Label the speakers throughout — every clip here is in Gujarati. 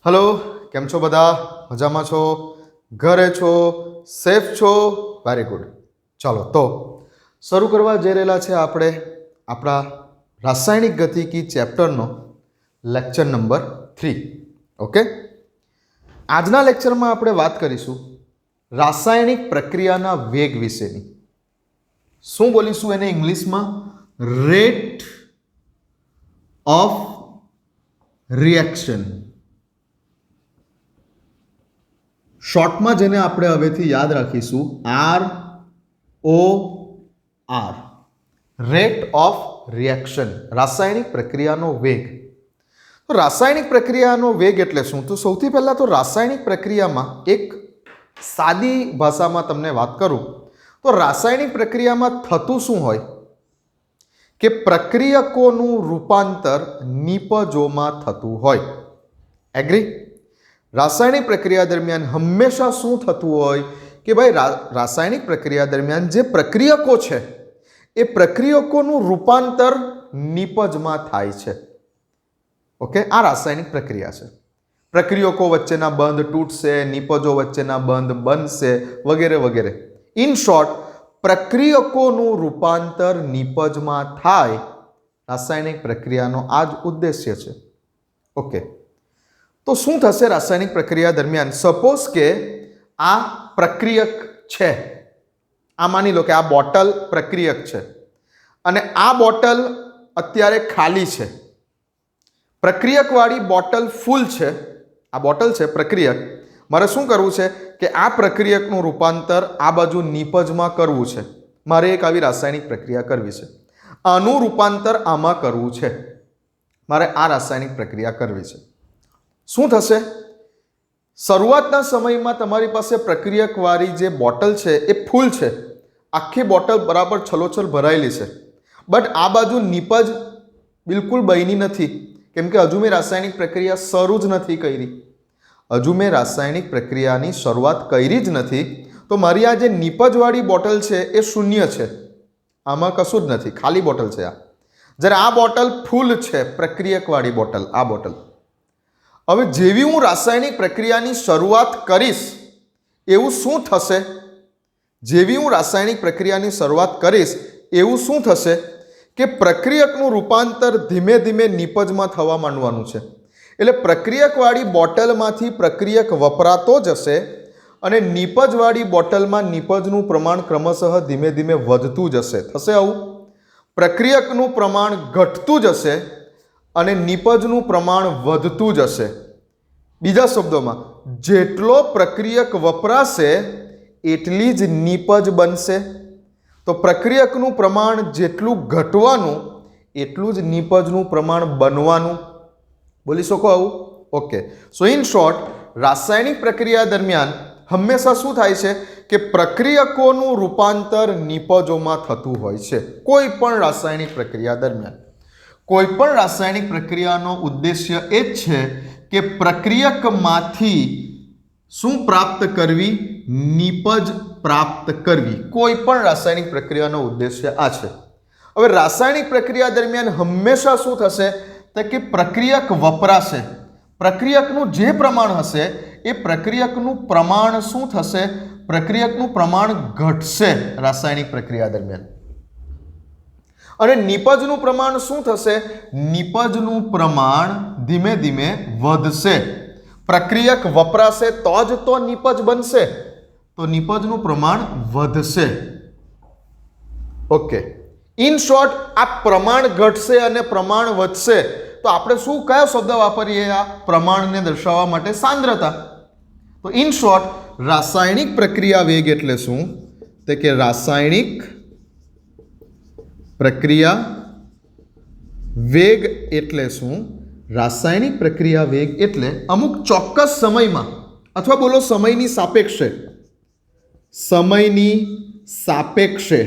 Speaker 1: हेलो केम छो बधा मजामां छो घरे छो सेफ छो वेरी गुड। चलो तो शुरू करवा जई रहेला छे आपणे आपणा रासायनिक गतिकी चेप्टरनो लेक्चर नंबर 3। ओके, आजना लेक्चरमां आपणे वात करीशुं रासायनिक प्रक्रियाना वेग विशेनी। शुं बोलीशुं एने इंग्लिशमां? Rate of reaction. शॉर्टमां जेने आपणे हवेथी याद राखीशुं ROR, रेट ऑफ रिएक्शन, रासायनिक प्रक्रियानो वेग। तो रासायनिक प्रक्रियानो वेग एटले शुं? तो सौथी पहेला तो रासायनिक प्रक्रियामां एक सादी भाषामां तमने वात करूं तो रासायनिक प्रक्रियामां थतुं शुं होय के प्रक्रियकोनुं रूपांतर निपजोमां थतुं होय। एग्री? रासायनिक प्रक्रिया दरमियान हमेशा शुं थतुं होय के भाई रासायनिक प्रक्रिया दरमियान जे प्रक्रियको छे ए प्रक्रियकोनुं रूपांतर निपजमां थाय छे। ओके, आ रासायनिक प्रक्रिया छे। प्रक्रियको वच्चेना बंध तूटशे, निपजो वच्चेना बंध बंधशे वगैरे वगैरे। इन शॉर्ट, प्रक्रियकोनुं रूपांतर निपजमां थाय रासायनिक प्रक्रियानो आ ज उद्देश्य छे। ओके, तो शुं थशे रासायनिक प्रक्रिया दरमियान? सपोज के आ प्रक्रियक छे, आ मानी लो के आ बोटल प्रक्रियक छे अने आ बोटल अत्यारे खाली छे। प्रक्रियक वाળી बोटल फूल छे, आ बोटल छे प्रक्रियक। मारे शुं करवुं छे के आ प्रक्रियकनुं रूपांतर आ बाजू निपजमां करवुं छे। मारे एक आवी रासायनिक प्रक्रिया करवी छे, आनुं रूपांतर आमां करवुं छे। मारे आ रासायनिक प्रक्रिया करवी छे। शुं थशे? शरूआतना समयमां तमारी पासे प्रक्रियकवाળી जे बोटल छे ए फूल छे, आखी बोटल बराबर छलोछल भरायेली छे, बट आ बाजू निपज बिलकुल बनी नथी, केम के हजू मैं रासायनिक प्रक्रिया शरू ज नथी करी। हजू मैं रासायनिक प्रक्रियानी शरूआत करी ज नथी, तो मारी आ जे निपजवाળી बोटल छे ए शून्य छे, आमां कशुं ज नथी, खाली बोटल छे आ। ज्यारे आ बोटल फूल छे, प्रक्रियकवाળી बोटल, आ बोटल। हवे जेवी हूँ रासायनिक प्रक्रियानी शरूआत करीश एवुं शुं थशे? जेवी हूँ रासायनिक प्रक्रियानी शरूआत करीश एवुं शुं थशे के प्रक्रियकनुं रूपांतर धीमे धीमे निपजमां थवा मांडवानुं छे। एटले प्रक्रियकवाળી बोટલमांथी प्रक्रियक वपरातो जशे अने निपजवाળી बोટલमां निपजनुं प्रमाण क्रमशः धीमे धीमे वधतुं जशे। थशे आवुं? प्रक्रियकनुं प्रमाण घटतुं जशे અને નિપજનું પ્રમાણ વધતું જશે। બીજા શબ્દોમાં, જેટલો પ્રક્રિયક વપરાશે એટલી જ નિપજ બનશે। તો પ્રક્રિયકનું પ્રમાણ જેટલું ઘટવાનું એટલું જ નિપજનું પ્રમાણ બનવાનું। બોલી શકો આવું? ઓકે, સો ઇન શોર્ટ, રાસાયણિક પ્રક્રિયા દરમિયાન હંમેશા શું થાય છે કે પ્રક્રિયકોનું રૂપાંતર નિપજોમાં થતું હોય છે કોઈ પણ રાસાયણિક પ્રક્રિયા દરમિયાન। कोईपण रासायनिक प्रक्रियानो उद्देश्य ए ज छे के प्रक्रियकमांथी शुं प्राप्त करवी? निपज प्राप्त करवी। कोईपण रासायनिक प्रक्रियानो उद्देश्य आ छे। हवे रासायनिक प्रक्रिया दरमियान हमेशा शुं थशे तो कि प्रक्रियक वपराशे। प्रक्रियकनुं जे प्रमाण हशे ए प्रक्रियकनुं प्रमाण शुं थशे? प्रक्रियकनुं प्रमाण घटशे रासायनिक प्रक्रिया दरमियान। અને નિપજનું પ્રમાણ શું થશે? નિપજનું પ્રમાણ ધીમે ધીમે વધશે। પ્રક્રિયક વપરાશે તો જ તો નિપજ બનશે, તો નિપજનું પ્રમાણ વધશે। ઓકે, ઇન શોર્ટ, આ પ્રમાણ ઘટશે અને પ્રમાણ વધશે તો આપણે શું કયો શબ્દ વાપરીએ આ પ્રમાણને દર્શાવવા માટે? સાંદ્રતા। તો ઇન શોર્ટ, રાસાયણિક પ્રક્રિયા વેગ એટલે શું? તો કે રાસાયણિક प्रक्रिया वेग एटले शुं? रासायनिक प्रक्रिया वेग एटले अमुक चोक्कस समयमां अथवा बोलो समयनी सापेक्षे, समयनी सापेक्षे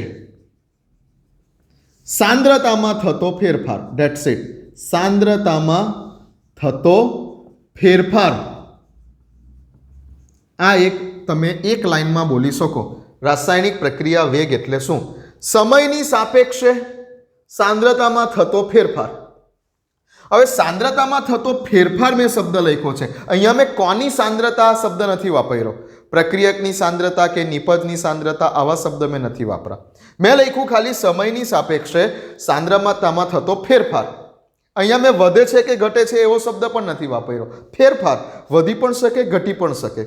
Speaker 1: सांद्रतामां थतो फेरफार। डेट्स इट, सांद्रतामां थतो फेरफार। आ एक तमे एक लाइनमां बोली शको। रासायनिक प्रक्रिया वेग एटले शुं? समयनी सापेक्षे सांद्रतामां थतो फेरफार। હવે સાંદ્રતામાં થતો ફેરફાર મેં શબ્દ લખ્યો છે, અહીંયા મેં કોની સાંદ્રતા શબ્દ નથી વાપર્યો, પ્રક્રિયકની સાંદ્રતા કે નિપજની સાંદ્રતા આવા શબ્દ મેં નથી વાપરા. મેં લખ્યું ખાલી સમયની સાપેક્ષે સાંદ્રતામાં થતો ફેરફાર. અહીંયા મેં વધે છે કે ઘટે છે એવો શબ્દ પણ નથી વાપર્યો. ફેરફાર વધી પણ શકે, ઘટી પણ શકે.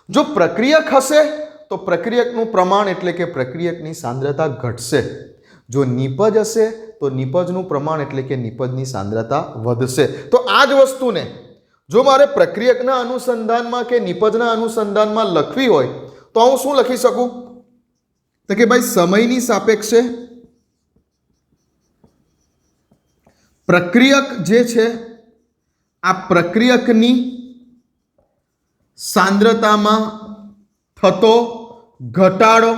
Speaker 1: જો પ્રક્રિયક હશે તો પ્રક્રિયકનું પ્રમાણ એટલે કે પ્રક્રિયકની સાંદ્રતા ઘટશે. જો નિપજ હશે તો નિપજનું પ્રમાણ એટલે કે નિપજની સાંદ્રતા વધશે. તો આ જ વસ્તુને જો મારે પ્રક્રિયકના અનુસંધાનમાં કે નિપજના અનુસંધાનમાં લખવી હોય તો હું શું લખી શકું? તો કે ભાઈ સમયની સાપેક્ષે પ્રક્રિયક જે છે આ પ્રક્રિયકની સાંદ્રતામાં થતો ઘટાડો,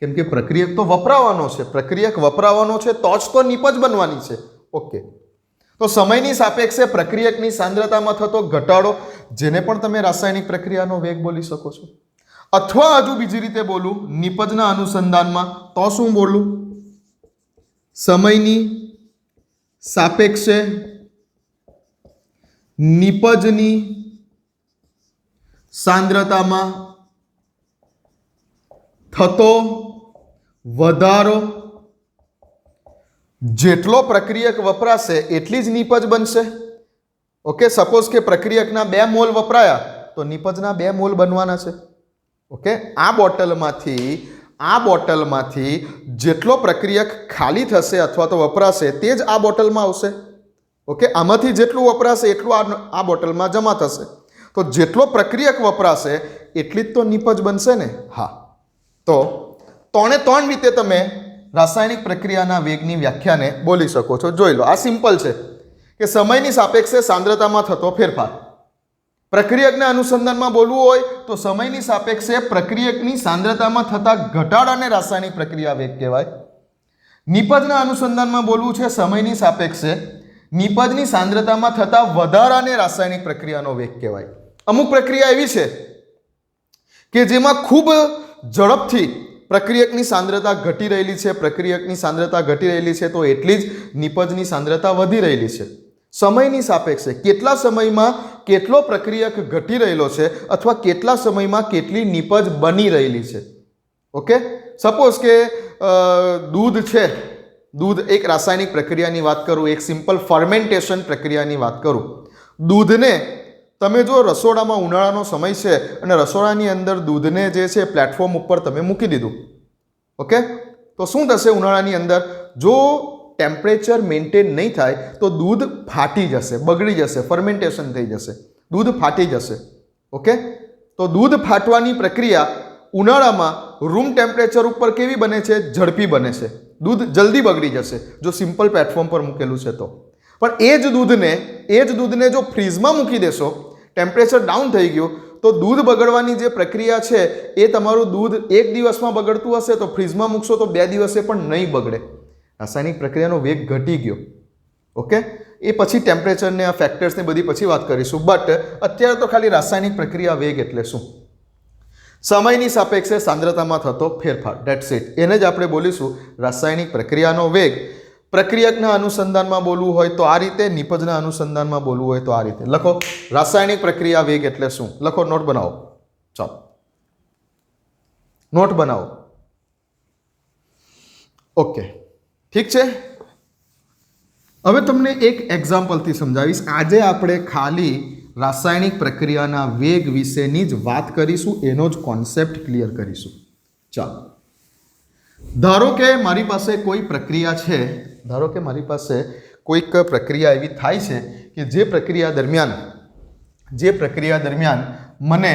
Speaker 1: કેમ કે પ્રક્રિયક તો વપરાવાનો છે, પ્રક્રિયક વપરાવાનો છે તો જ તો નિપજ બનવાની છે. ઓકે, તો સમયની સાપેક્ષે પ્રક્રિયકની સાંદ્રતામાં થતો ઘટાડો, જેને પણ તમે રાસાયણિક પ્રક્રિયાનો વેગ બોલી શકો છો. અથવા હજુ બીજી રીતે બોલું, નિપજના અનુસંધાનમાં તો શું બોલું? સમયની સાપેક્ષે નિપજની સાંદ્રતામાં થતો વધારો, જેટલો પ્રક્રિયક વપરાશે એટલી જ નિપજ બનશે. ઓકે, સપોઝ કે પ્રક્રિયકના 2 મોલ વપરાયા તો નિપજના 2 મોલ બનવાના છે. ઓકે, આ બોટલમાંથી જેટલો પ્રક્રિયક ખાલી થશે અથવા તો વપરાશે તે જ આ બોટલમાં આવશે. ઓકે, આમાંથી જેટલું વપરાશે એટલું આ બોટલમાં જમા થશે. તો જેટલો પ્રક્રિયક વપરાશે એટલી જ તો નિપજ બનશે ને. હા, તો 3 રીતે તમે રાસાયણિક પ્રક્રિયાના વેગની વ્યાખ્યાને બોલી શકો છો. જોઈ લો, આ સિમ્પલ છે કે સમયની સાપેક્ષે સાંદ્રતામાં થતો ફેરફાર. પ્રક્રિયકના અનુસંધાનમાં બોલવું હોય તો સમયની સાપેક્ષે પ્રક્રિયકની સાંદ્રતામાં થતા ઘટાડાને રાસાયણિક પ્રક્રિયા વેગ કહેવાય. નિપજના અનુસંધાનમાં બોલવું છે સમયની સાપેક્ષે નિપજની સાંદ્રતામાં થતા વધારાને રાસાયણિક પ્રક્રિયાનો વેગ કહેવાય. અમુક પ્રક્રિયા એવી છે કે જેમાં ખૂબ ઝડપથી પ્રક્રિયકની સાંદ્રતા ઘટી રહેલી છે, પ્રક્રિયકની સાંદ્રતા ઘટી રહેલી છે તો એટલી જ નિપજની સાંદ્રતા વધી રહેલી છે. સમયની સાપેક્ષે કેટલા સમયમાં કેટલો પ્રક્રિયક ઘટી રહેલો છે અથવા કેટલા સમયમાં કેટલી નિપજ બની રહેલી છે. ઓકે, સપોઝ કે દૂધ છે, દૂધ એક રાસાયણિક પ્રક્રિયાની વાત કરું, એક સિમ્પલ ફર્મેન્ટેશન પ્રક્રિયાની વાત કરું. દૂધને તમે જો રસોડામાં ઉનાળાનો સમય છે અને રસોડાની અંદર દૂધને જે છે પ્લેટફોર્મ ઉપર તમે મૂકી દીધું. ઓકે, તો શું થશે? ઉનાળાની અંદર જો ટેમ્પરેચર મેન્ટેન નહીં થાય તો દૂધ ફાટી જશે, બગડી જશે, ફર્મેન્ટેશન થઈ જશે, દૂધ ફાટી જશે. ઓકે, તો દૂધ ફાટવાની પ્રક્રિયા ઉનાળામાં રૂમ ટેમ્પરેચર ઉપર કેવી બને છે? ઝડપી બને છે. દૂધ જલ્દી બગડી જશે જો સિમ્પલ પ્લેટફોર્મ પર મૂકેલું છે તો. પણ એ જ દૂધને જો ફ્રીઝમાં મૂકી દેશો, ટેમ્પરેચર ડાઉન થઈ ગયું તો દૂધ બગડવાની જે પ્રક્રિયા છે એ તમારું દૂધ 1 દિવસમાં બગડતું હશે તો ફ્રીઝમાં મૂકશો તો 2 દિવસે પણ નહીં બગડે. રાસાયણિક પ્રક્રિયાનો વેગ ઘટી ગયો. ઓકે, એ પછી ટેમ્પરેચરને આ ફેક્ટર્સને બધી પછી વાત કરીશું. બટ અત્યારે તો ખાલી રાસાયણિક પ્રક્રિયા વેગ એટલે શું? સમયની સાપેક્ષે સાંદ્રતામાં થતો ફેરફાર, ધેટ્સ ઇટ. એને જ આપણે બોલીશું રાસાયણિક પ્રક્રિયાનો વેગ. પ્રક્રિયકના અનુસંધાનમાં બોલવું હોય તો આ રીતે, નિપજના અનુસંધાનમાં બોલવું હોય તો આ રીતે લખો. રાસાયણિક પ્રક્રિયા વેગ એટલે શું? લખો, નોટ બનાવો. ચાલો, નોટ બનાવો. ઓકે, ઠીક છે. હવે તમને એક એક્ઝામ્પલથી સમજાવીશ. આજે આપણે ખાલી રાસાયણિક પ્રક્રિયાના વેગ વિશેની જ વાત કરીશું, એનો જ કોન્સેપ્ટ ક્લિયર કરીશું. ચાલો, ધારો કે મારી પાસે કોઈ પ્રક્રિયા છે, ધારો કે મારી પાસે કોઈક પ્રક્રિયા એવી થાય છે કે જે પ્રક્રિયા દરમિયાન મને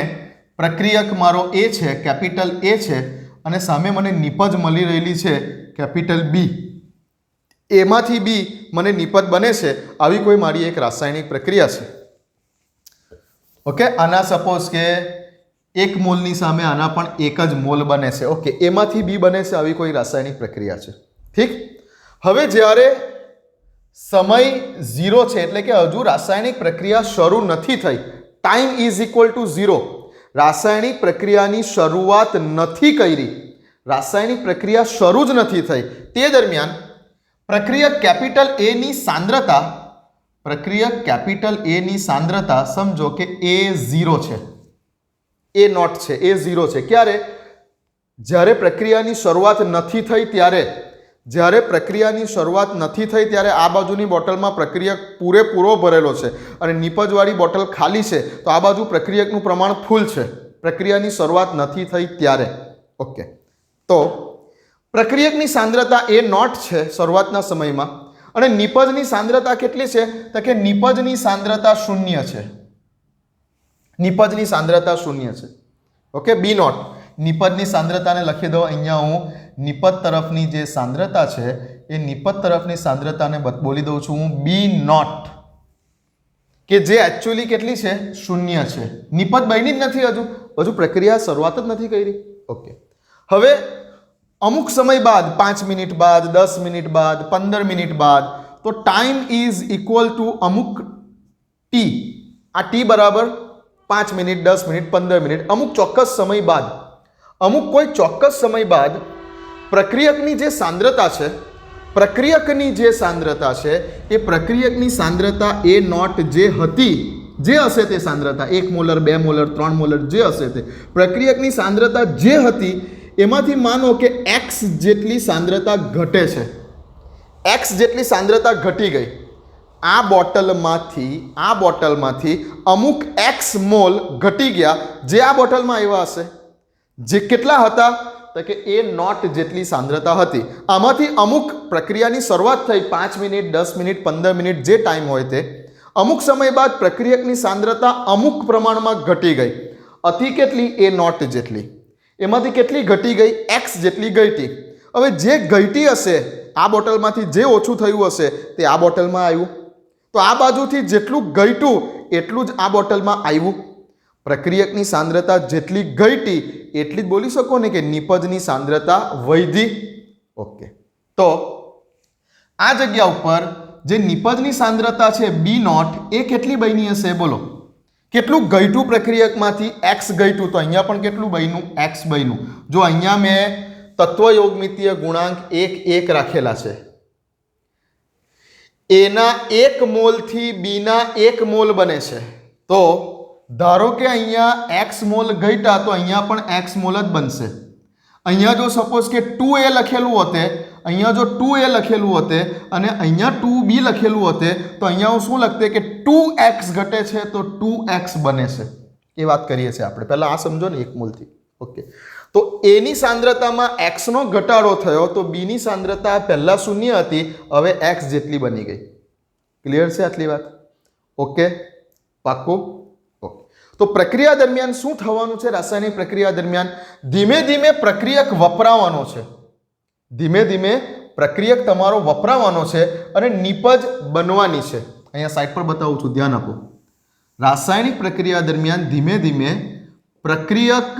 Speaker 1: પ્રક્રિયક મારો એ છે, કેપિટલ એ છે, અને સામે મને નિપજ મળી રહેલી છે કેપિટલ બી. એમાંથી બી મને નિપજ બને છે. આવી કોઈ મારી એક રાસાયણિક પ્રક્રિયા છે. ઓકે, આના સપોઝ કે 1 મોલની સામે આના પણ 1 જ મોલ બને છે. ઓકે, એમાંથી બી બને છે. આવી કોઈ રાસાયણિક પ્રક્રિયા છે. ઠીક. હવે જ્યારે સમય 0 છે એટલે કે હજુ રાસાયણિક પ્રક્રિયા શરૂ નથી થઈ, ટાઈમ ઇઝ ઇક્વલ ટુ 0, રાસાયણિક પ્રક્રિયાની શરૂઆત નથી કરી, રાસાયણિક પ્રક્રિયા શરૂ જ નથી થઈ, તે દરમિયાન પ્રક્રિયક કેપિટલ એ ની સાંદ્રતા પ્રક્રિયક કેપિટલ એ ની સાંદ્રતા સમજો કે A0 છે, A0 છે, A0 છે. ક્યારે? જ્યારે પ્રક્રિયાની શરૂઆત નથી થઈ ત્યારે, જ્યારે પ્રક્રિયાની શરૂઆત નથી થઈ ત્યારે આ બાજુની બોટલમાં પ્રક્રિયક પૂરેપૂરો ભરેલો છે અને નિપજવાળી બોટલ ખાલી છે, તો આ બાજુ પ્રક્રિયકનું પ્રમાણ ફૂલ છે. પ્રક્રિયાની શરૂઆત નથી થઈ ત્યારે. ઓકે, તો પ્રક્રિયકની સાંદ્રતા A0 છે શરૂઆતના સમયમાં અને નિપજની સાંદ્રતા કેટલી છે? તો કે નિપજની સાંદ્રતા 0 છે. નિપજની સાંદ્રતા 0 છે. Okay, B0. નિપજની સાંદ્રતાને લખી દો. અહીંયા હું નિપજ તરફની જે સાંદ્રતા છે એ નિપજ તરફની સાંદ્રતાને બોલી દઉં છું હું B0, કે જે એકચ્યુઅલી કેટલી છે? 0 છે. નિપજ બની જ નથી, હજુ પ્રક્રિયા શરૂઆત જ નથી કરી. ઓકે, હવે અમુક સમય બાદ, 5 મિનિટ બાદ, 10 મિનિટ બાદ, 15 મિનિટ બાદ, તો ટાઈમ ઇઝ ઇક્વલ ટુ અમુક ટી. આ ટી બરાબર 5 મિનિટ, 10 મિનિટ, 15 મિનિટ, અમુક ચોક્કસ સમય બાદ, અમુક કોઈ ચોક્કસ સમય બાદ પ્રક્રિયકની જે સાંદ્રતા છે, પ્રક્રિયકની જે સાંદ્રતા છે એ પ્રક્રિયકની સાંદ્રતા A0 જે હતી, જે હશે તે સાંદ્રતા 1 મોલર, 2 મોલર, 3 મોલર જે હશે તે પ્રક્રિયકની સાંદ્રતા જે હતી એમાંથી માનો કે x જેટલી સાંદ્રતા ઘટે છે. x જેટલી સાંદ્રતા ઘટી ગઈ. આ બોટલમાંથી અમુક x મોલ ઘટી ગયા, જે આ બોટલમાં આવ્યા હશે. જે કેટલા હતા? તો કે A0 જેટલી સાંદ્રતા હતી. આમાંથી અમુક પ્રક્રિયાની શરૂઆત થઈ 5 મિનિટ, 10 મિનિટ, 15 મિનિટ જે ટાઈમ હોય તે, અમુક સમય બાદ પ્રક્રિયકની સાંદ્રતા અમુક પ્રમાણમાં ઘટી ગઈ. અતિ કેટલી? A0 જેટલી. એમાંથી કેટલી ઘટી ગઈ? x જેટલી ઘટી. હવે જે ઘટી હશે આ બોટલમાંથી, જે ઓછું થયું હશે તે આ બોટલમાં આવ્યું. તો આ બાજુથી જેટલું ઘટ્યું એટલું જ આ બોટલમાં આવ્યું. પ્રક્રિયકની સાંદ્રતા જેટલી ઘટી એટલી જ બોલી શકો ને કે નિપજની સાંદ્રતા વધી. ઓકે, તો આ જગ્યા ઉપર જે નિપજની સાંદ્રતા છે B0 એ કેટલી બની હશે? બોલો, કેટલું ઘટ્યું પ્રક્રિયકમાંથી? x ઘટ્યું. તો અહીંયા પણ કેટલું બન્યું? x બન્યું. જો અહીંયા મેં તત્વયોગમિતીય ગુણાંક 1 રાખેલા છે. એના 1 મોલથી બીના 1 મોલ બને છે. તો ધારો કે અહીંયા x મોલ ઘટ્યા તો અહીંયા પણ x મોલ જ બનશે. અહીંયા જો સપોઝ કે 2a લખેલું હોતે, અહીંયા જો 2a લખેલું હોતે અને અહીંયા 2b લખેલું હોતે, તો અહીંયા હું શું લખતે કે 2x ઘટે છે તો 2x બને છે. એ વાત કરીએ છીએ આપણે. પહેલા આ સમજો ને 1 મોલથી. ઓકે, તો a ની સાંદ્રતામાં x નો ઘટાડો થયો તો b ની સાંદ્રતા પહેલા 0 હતી, હવે x જેટલી બની ગઈ. ક્લિયર છે આટલી વાત? ઓકે, પાક્કું? ઓકે, તો પ્રક્રિયા દરમિયાન શું થવાનું છે? રાસાયણિક પ્રક્રિયા દરમિયાન ધીમે ધીમે પ્રક્રિયક વપરાવાનો છે. ધીમે ધીમે પ્રક્રિયક તમારો વપરાવાનો છે અને નિપજ બનવાની છે. અહીંયા સાઈડ પર બતાવું છું, ધ્યાન આપો. રાસાયણિક પ્રક્રિયા દરમિયાન ધીમે ધીમે પ્રક્રિયક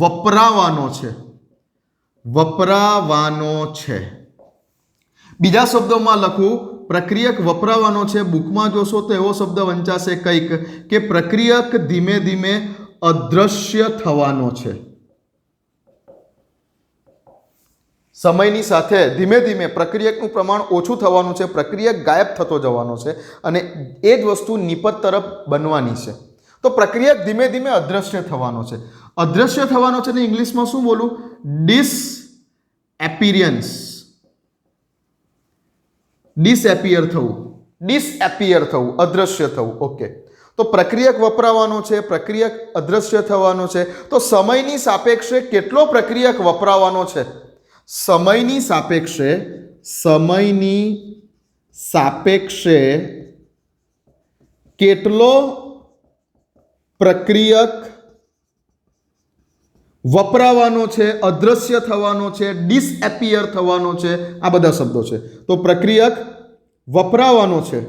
Speaker 1: વપરાવાનો છે. વપરાવાનો છે. બીજા શબ્દોમાં લખું, પ્રક્રિયક વપરાવાનો છે. બુકમાં જોશો તો એવો શબ્દ વંચાશે કંઈક કે પ્રક્રિયક ધીમે ધીમે અદ્રશ્ય થવાનો છે. સમયની સાથે ધીમે ધીમે પ્રક્રિયકનું પ્રમાણ ઓછું થવાનું છે, પ્રક્રિયક ગાયબ થતો જવાનો છે અને એ જ વસ્તુ નિપજ તરફ બનવાની છે. તો પ્રક્રિયક ધીમે ધીમે અદ્રશ્ય થવાનો છે. અદ્રશ્ય થવાનો છે ને ઇંગ્લિશમાં શું બોલું? ડિસએપિયરન્સ. ડિસએપિયર થવું, ડિસએપિયર થવું, અદ્રશ્ય થવું. ઓકે, તો પ્રક્રિયક વપરાવાનો છે, પ્રક્રિયક અદ્રશ્ય થવાનો છે. તો સમયની સાપેક્ષે કેટલો પ્રક્રિયક વપરાવાનો છે? સમયની સાપેક્ષે કેટલો પ્રક્રિયક વપરાવાનો છે, અદ્રશ્ય થવાનો છે, ડિસએપિયર થવાનો છે, આ બધા શબ્દો છે. તો પ્રક્રિયક વપરાવાનો છે.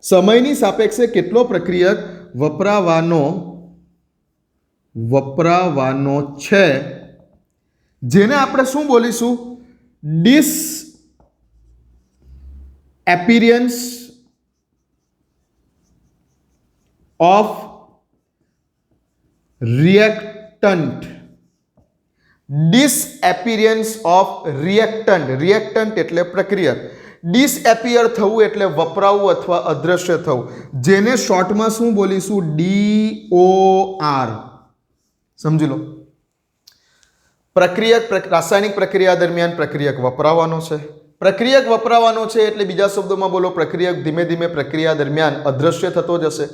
Speaker 1: સમયની સાપેક્ષે કેટલો પ્રક્રિયક વપરાવાનો છે, જેને આપણે શું બોલીશું? Disappearance of reactant. Disappearance of reactant. Reactant એટલે પ્રક્રિયક. ડિસએપિયર થવું એટલે વપરાવું અથવા અદ્રશ્ય થવું, જેને શોર્ટમાં શું બોલીશું? DOR. સમજી લો. રાસાયણિક પ્રક્રિયા દરમિયાન પ્રક્રિયક વપરાવાનો છે. પ્રક્રિયક વપરાવાનો છે એટલે બીજા શબ્દોમાં બોલો, પ્રક્રિયક ધીમે ધીમે પ્રક્રિયા દરમિયાન અદ્રશ્ય થતો જશે.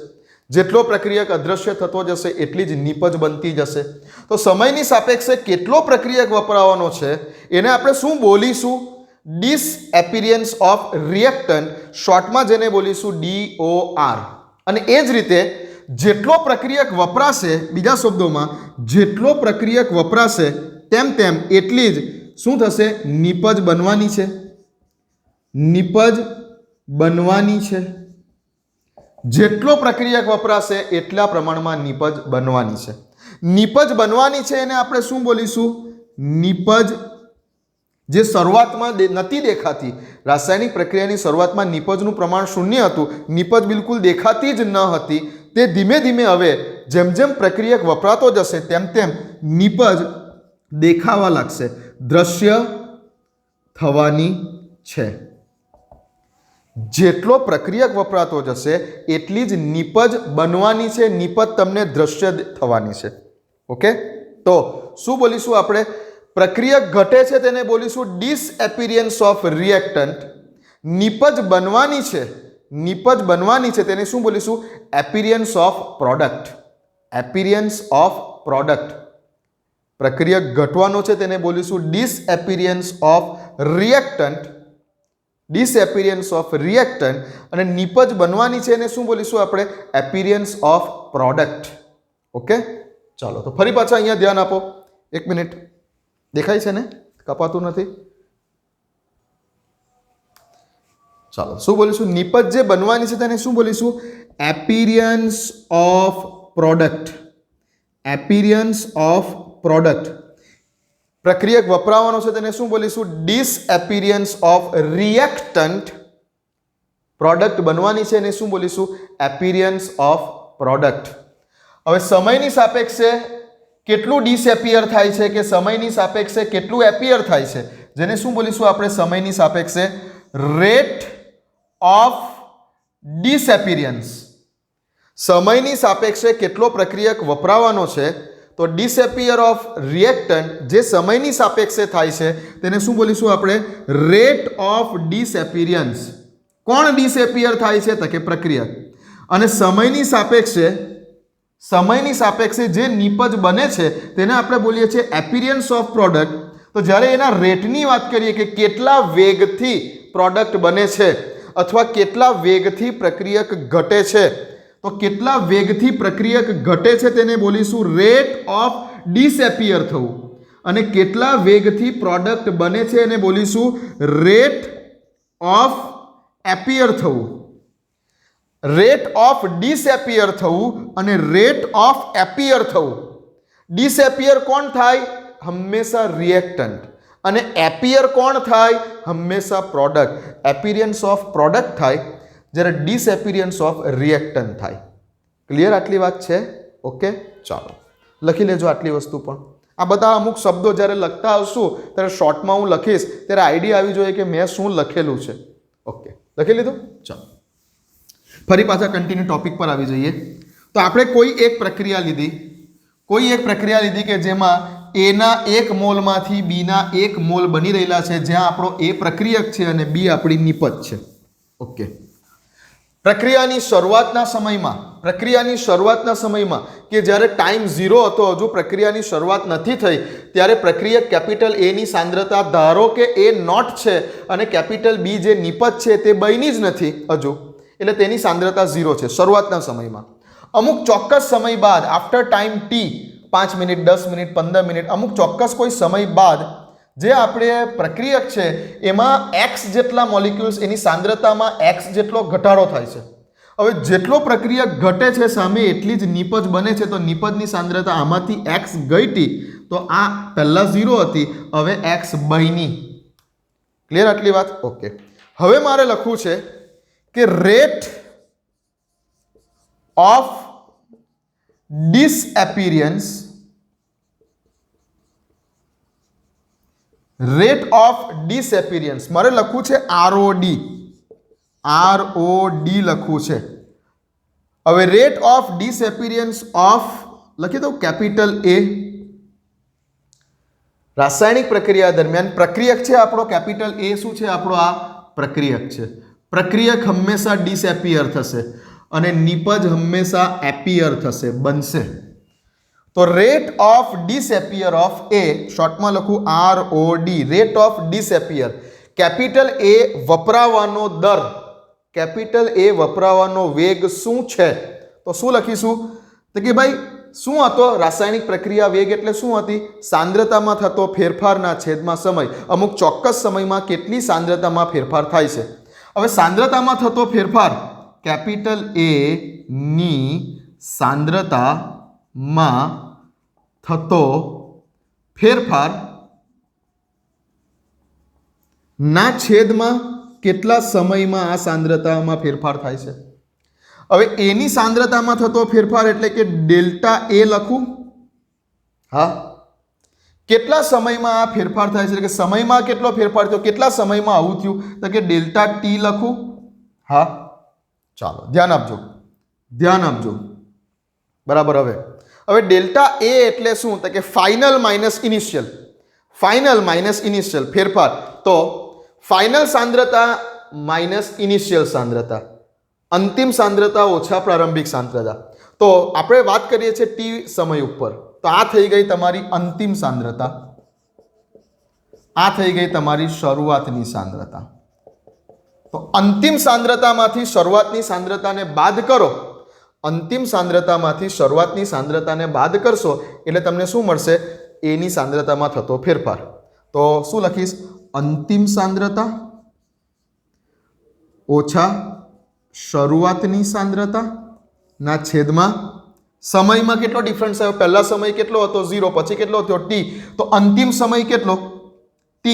Speaker 1: જેટલો પ્રક્રિયક અદ્રશ્ય થતો જશે એટલી જ નિપજ બનતી જશે. તો સમયની સાપેક્ષે કેટલો પ્રક્રિયક વપરાવાનો છે એને આપણે શું બોલીશું? ડિસએપિયરન્સ ઓફ રિએક્ટન્ટ, શોર્ટમાં જેને બોલીશું DOR. અને એ જ રીતે જેટલો પ્રક્રિયક વપરાશે, બીજા શબ્દોમાં જેટલો પ્રક્રિયક વપરાશે તેમ તેમ એટલી જ શું થશે? નિપજ બનવાની છે. નિપજ બનવાની છે. જેટલો પ્રક્રિયક વપરાશે એટલા પ્રમાણમાં નિપજ બનવાની છે. નિપજ બનવાની છે એને આપણે શું બોલીશું? નિપજ. જે શરૂઆતમાં નથી દેખાતી, રાસાયણિક પ્રક્રિયાની શરૂઆતમાં નિપજનું પ્રમાણ શૂન્ય હતું, નિપજ બિલકુલ દેખાતી જ ન હતી, તે ધીમે ધીમે હવે જેમ જેમ પ્રક્રિયક વપરાતો જશે તેમ તેમ નિપજ દેખાવા લાગશે, દ્રશ્ય થવાની છે. જેટલો પ્રક્રિયક વપરાતો જશે એટલી જ નિપજ બનવાની છે, નિપજ તમને દ્રશ્ય થવાની છે. ઓકે, તો શું બોલીશું આપણે? પ્રક્રિયક ઘટે છે તેને બોલીશું ડિસએપિયરન્સ ઓફ રિએક્ટન્ટ. નિપજ બનવાની છે, નિપજ બનવાની છે તેને શું બોલીશું? Appearance of product. Appearance of product. પ્રક્રિયક ઘટવાનો છે તેને બોલીશું disappearance of reactant. Disappearance of reactant. અને નિપજ બનવાની છે એને શું બોલીશું આપણે? Appearance of product. ઓકે, ચાલો તો ફરી પાછા અહીંયા ધ્યાન આપો. 1 મિનિટ. દેખાય છે ને? કપાતું નથી? ચાલો, શું બોલીશું? નિપજ જે બનવાની છે તેને શું બોલીશું? Appearance of product. Appearance of product. પ્રક્રિયક વપરાવાનો છે તેને શું બોલીશું? Disappearance of reactant. પ્રોડક્ટ બનવાની છે એને શું બોલીશું? Appearance of product. હવે સમયની સાપેક્ષે કેટલું ડિસએપિયર થાય છે કે સમયની સાપેક્ષે કેટલું એપિયર થાય છે, જેને શું બોલીશું આપણે? સમયની સાપેક્ષે રેટ ઓફ ડિસએપિયરન્સ. સમયની સાપેક્ષે કેટલો પ્રક્રિયક વપરાવાનો છે તો ડિસએપિયર ઓફ રિએક્ટન્ટ જે સમયની સાપેક્ષે થાય છે તેને શું બોલીશું આપણે? Rate of disappearance. કોણ ડિસએપિયર થાય છે? તો કે પ્રક્રિયક. અને સમયની સાપેક્ષે જે નિપજ બને છે તેને આપણે બોલીએ છીએ એપિયરન્સ ઓફ પ્રોડક્ટ. તો જ્યારે એના રેટની વાત કરીએ કે કેટલા વેગથી પ્રોડક્ટ બને છે અથવા કેટલા વેગથી પ્રક્રિયક ઘટે છે, તો કેટલા વેગથી પ્રક્રિયક ઘટે છે તેને બોલીશું રેટ ઓફ ડિસએપિયર થવું. અને કેટલા વેગથી પ્રોડક્ટ બને છે એને બોલીશું રેટ ઓફ એપિયર થવું. રેટ ઓફ ડિસએપિયર થવું અને રેટ ઓફ એપિયર થવું. ડિસએપિયર કોણ થાય? હંમેશા રિએક્ટન્ટ. અને એપિયર કોણ થાય? હંમેશા પ્રોડક્ટ. એપિયરન્સ ઓફ પ્રોડક્ટ થાય જ્યારે ડિસએપિયરન્સ ઓફ રિએક્ટન્ટ થાય. ક્લિયર આટલી વાત છે? ઓકે, ચાલો લખી લેજો આટલી વસ્તુ પણ. આ બધા અમુક શબ્દો જ્યારે લખતા આવશું ત્યારે શોર્ટમાં હું લખીશ ત્યારે આઈડિયા આવી જોઈએ કે મેં શું લખેલું છે. ઓકે, લખી લીધું? ચાલો ફરી પાછા કન્ટિન્યુ ટોપિક પર આવી જઈએ. તો આપણે કોઈ એક પ્રક્રિયા લીધી કે જેમાં એના 1 મોલમાંથી બીના 1 મોલ બની રહેલા છે, જ્યાં આપણો એ પ્રક્રિયક છે અને બી આપણી નિપજ છે. ઓકે, પ્રક્રિયાની શરૂઆતના સમયમાં કે જ્યારે ટાઈમ 0 હતો, હજુ પ્રક્રિયાની શરૂઆત નથી થઈ, ત્યારે પ્રક્રિયક કેપિટલ એ ની સાંદ્રતા ધારો કે એ નોટ છે અને કેપિટલ બી જે નિપજ છે તે બની જ નથી હજુ, એટલે તેની સાંદ્રતા 0 છે શરૂઆતના સમયમાં. અમુક ચોક્કસ સમય બાદ after time T, 5 minute, 10 minute, 15 minute, અમુક ચોક્કસ કોઈ સમય બાદ જે આપણે પ્રક્રિયક છે એમાં x જેટલા મોલિક્યુલ્સ એની સાંદ્રતામાં x જેટલો ઘટાડો થાય છે. હવે જેટલો પ્રક્રિયક ઘટે છે સામે એટલી જ નિપજ બને છે. તો નિપજની સાંદ્રતા આમાંથી x ગઈ હતી તો આ પહેલા 0 હતી, હવે x બની. ક્લિયર આટલી વાત? ઓકે, હવે મારે લખવું છે કે રેટ ઓફ ડિસએપિયરન્સ રેટ ઓફ ડિસએપિરિયન્સ મારે લખવું છે ROD લખવું છે. હવે રેટ ઓફ ડિસએપિરિયન્સ ઓફ લખી દઉં કેપિટલ A. રાસાયણિક પ્રક્રિયા દરમિયાન પ્રક્રિયક છે આપણો કેપિટલ A શું છે આપણો આ પ્રક્રિયક છે. પ્રક્રિયક હંમેશા ડિસએપિયર થશે અને નિપજ હંમેશા એપિયર થશે બનશે. તો rate of disappear of A શોર્ટમાં લખું ROD rate of disappear capital A વપરાવાનો દર કેપિટલ A વપરાવાનો વેગ શું છે તો શું લખીશું તો કે ભાઈ શું હતો રાસાયણિક પ્રક્રિયા વેગ એટલે શું હતી સાંદ્રતામાં થતો ફેરફારના છેદમાં સમય અમુક ચોક્કસ સમયમાં કેટલી સાંદ્રતામાં ફેરફાર થાય છે. હવે સાંદ્રતામાં થતો ફેરફાર કેપિટલ A ની સાંદ્રતામાં થતો ફેરફાર ના છેદમાં કેટલા સમયમાં આ સાંદ્રતામાં ફેરફાર થાય છે. હવે એની સાંદ્રતામાં થતો ફેરફાર એટલે કે ડેલ્ટા A લખું. હા કેટલા સમયમાં આ ફેરફાર થાય છે એટલે કે સમયમાં કેટલો ફેરફાર થયો કેટલા સમયમાં આવું થયું તો કે ડેલ્ટા T લખું. હા ચાલો ધ્યાન આપજો બરાબર. હવે ડેલ્ટા A એટલે શું તો કે ફાઇનલ માઇનસ ઇનિશિયલ ફેરફાર. તો ફાઇનલ સાંદ્રતા માઇનસ ઇનિશિયલ સાંદ્રતા અંતિમ સાંદ્રતા ઓછા પ્રારંભિક સાંદ્રતા. તો આપણે વાત કરીએ છીએ T સમય ઉપર તો આ થઈ ગઈ તમારી અંતિમ સાંદ્રતા આ થઈ ગઈ તમારી શરૂઆતની સાંદ્રતા. તો અંતિમ સાંદ્રતામાંથી શરૂઆતની સાંદ્રતાને બાદ કરો અંતિમ સાંદ્રતામાંથી શરૂઆતની સાંદ્રતાને બાદ કરશો એટલે તમને શું મળશે એની સાંદ્રતામાં થતો ફેરફાર. તો શું લખીશ અંતિમ સાંદ્રતા ઓછા શરૂઆતની સાંદ્રતા ના છેદમાં સમયમાં કેટલો ડિફરન્સ આવ્યો પહેલા સમય કેટલો હતો 0 પછી કેટલો થયો T. તો અંતિમ સમય કેટલો T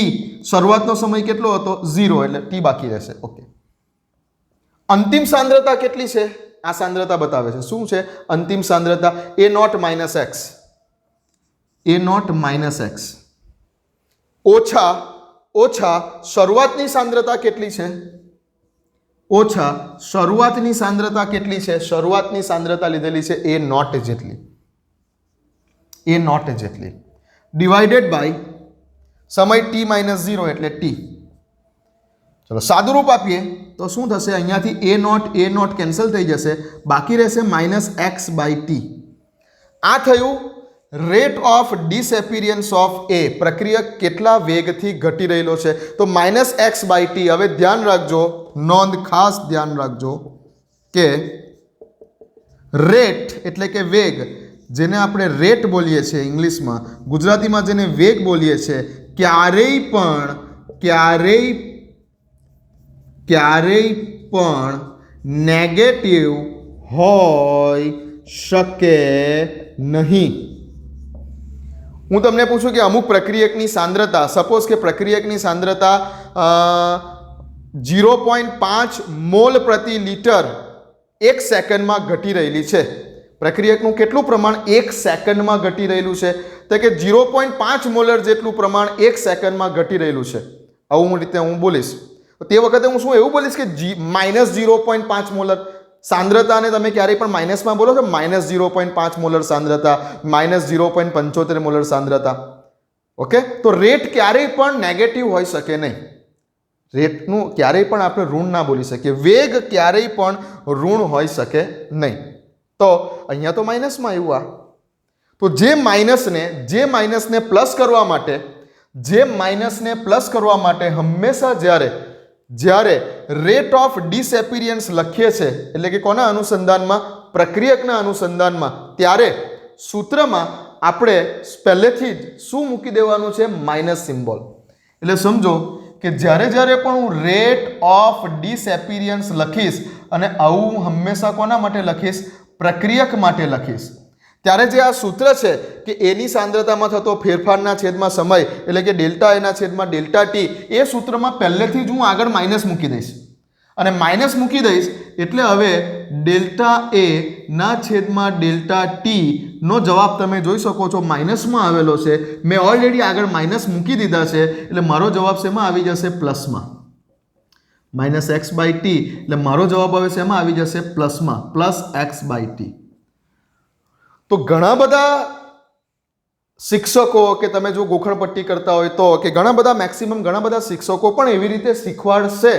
Speaker 1: શરૂઆતનો સમય કેટલો હતો 0 એટલે T બાકી રહેશે. ઓકે અંતિમ સાંદ્રતા કેટલી છે આ સાંદ્રતા બતાવે છે શું છે અંતિમ સાંદ્રતા A0 - x ઓછા શરૂઆતની સાંદ્રતા કેટલી છે શરૂઆતની સાંદ્રતા કેટલી છે શરૂઆતની સાંદ્રતા લીધેલી છે A0 જેટલી ડિવાઇડેડ બાય સમય T - 0 એટલે T. ચલો સાદું રૂપ આપીએ તો શું થશે અહીંયાથી A0 કેન્સલ થઈ જશે બાકી રહેશે -x/t. આ થયું રેટ ઓફ ડિસએપિરિયન્સ ઓફ A પ્રક્રિયક કેટલા વેગથી ઘટી રહેલો છે તો -x/t. હવે ધ્યાન રાખજો નોંધ ખાસ ધ્યાન રાખજો કે રેટ એટલે કે વેગ જેને આપણે રેટ બોલીએ છીએ ઇંગ્લિશમાં ગુજરાતીમાં જેને વેગ બોલીએ છીએ ક્યારેય પણ નેગેટિવ હોઈ શકે નહીં. હું તમને પૂછું કે અમુક પ્રક્રિયકની સાંદ્રતા સપોઝ કે પ્રક્રિયકની સાંદ્રતા 0.5 મોલ પ્રતિ લિટર 1 સેકન્ડમાં ઘટી રહેલી છે. પ્રક્રિયકનું કેટલું પ્રમાણ 1 સેકન્ડમાં ઘટી રહેલું છે તો કે 0.5 મોલર જેટલું પ્રમાણ 1 સેકન્ડમાં ઘટી રહેલું છે. આવું રીતે હું બોલીશ તે વખતે હું શું એવું બોલીશ કે -0.5 મોલર સાંદ્રતાને તમે ક્યારેય પણ માઇનસમાં બોલો છો -0.5 મોલર સાંદ્રતા -0.75 મોલર સાંદ્રતા. ઓકે તો રેટ ક્યારેય પણ નેગેટિવ હોઈ શકે નહીં. રેટનું ક્યારેય પણ આપણે ઋણ ના બોલી શકીએ વેગ ક્યારેય પણ ઋણ હોઈ શકે નહીં. તો અહીંયા તો માઇનસમાં આવ્યું આ તો જે માઇનસને પ્લસ કરવા માટે હંમેશા જ્યારે રેટ ઓફ ડિસએપિરિયન્સ લખીએ છે એટલે કે કોના અનુસંધાનમાં પ્રક્રિયકના અનુસંધાનમાં ત્યારે સૂત્રમાં આપણે પહેલેથી જ શું મૂકી દેવાનું છે માઇનસ સિમ્બોલ. એટલે સમજો કે જ્યારે પણ હું રેટ ઓફ ડિસએપિરિયન્સ લખીશ અને આવું હંમેશા કોના માટે લખીશ પ્રક્રિયક માટે લખીશ ત્યારે જે આ સૂત્ર છે કે એની સાંદ્રતામાં થતો ફેરફારના છેદમાં સમય એટલે કે ડેલ્ટા એના છેદમાં ડેલ્ટા ટી એ સૂત્રમાં પહેલેથી જ હું આગળ માઇનસ મૂકી દઈશ. અને માઇનસ મૂકી દઈશ એટલે હવે ડેલ્ટા એ ના છેદમાં ડેલ્ટા ટી નો જવાબ તમે જોઈ શકો છો માઇનસમાં આવેલો છે. મેં ઓલરેડી આગળ માઇનસ મૂકી દીધા છે એટલે મારો જવાબ શેમાં આવી જશે? પ્લસમાં. માઇનસ એક્સ બાય ટી એટલે મારો જવાબ હવે શેમાં આવી જશે? પ્લસમાં, પ્લસ એક્સ બાય ટી. તો ઘણા બધા શિક્ષકો કે તમે જો ગોખણપટ્ટી કરતા હોય તો કે ઘણા બધા મેક્સિમમ ઘણા બધા શિક્ષકો પણ એવી રીતે શીખવાડશે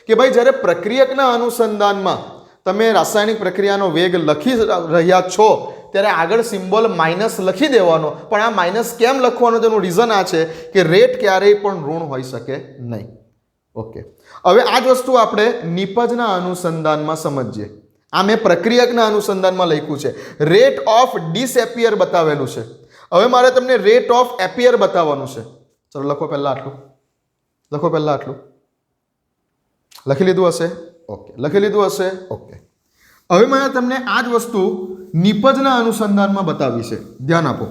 Speaker 1: કે ભાઈ જ્યારે પ્રક્રિયકના અનુસંધાનમાં તમે રાસાયણિક પ્રક્રિયાનો વેગ લખી રહ્યા છો ત્યારે આગળ સિમ્બોલ માઇનસ લખી દેવાનો. પણ આ માઇનસ કેમ લખવાનો? તેનું રીઝન આ છે કે રેટ ક્યારેય પણ ઋણ હોઈ શકે નહીં. ઓકે, હવે આ જ વસ્તુ આપણે નિપજના અનુસંધાનમાં સમજીએ. આ મેં પ્રક્રિયકના અનુસંધાનમાં લખ્યું છે. રેટ ઓફ ડિસએપિયર બતાવેલું છે. હવે મારે તમને રેટ ઓફ એપિયર બતાવવાનું છે. ચલો લખો પહેલા આટલું, લખો પહેલા આટલું. લખી લીધું હશે? ઓકે, લખી લીધું હશે? ઓકે. હવે મારે તમને આ જ વસ્તુ નિપજના અનુસંધાનમાં બતાવી છે. ધ્યાન આપો.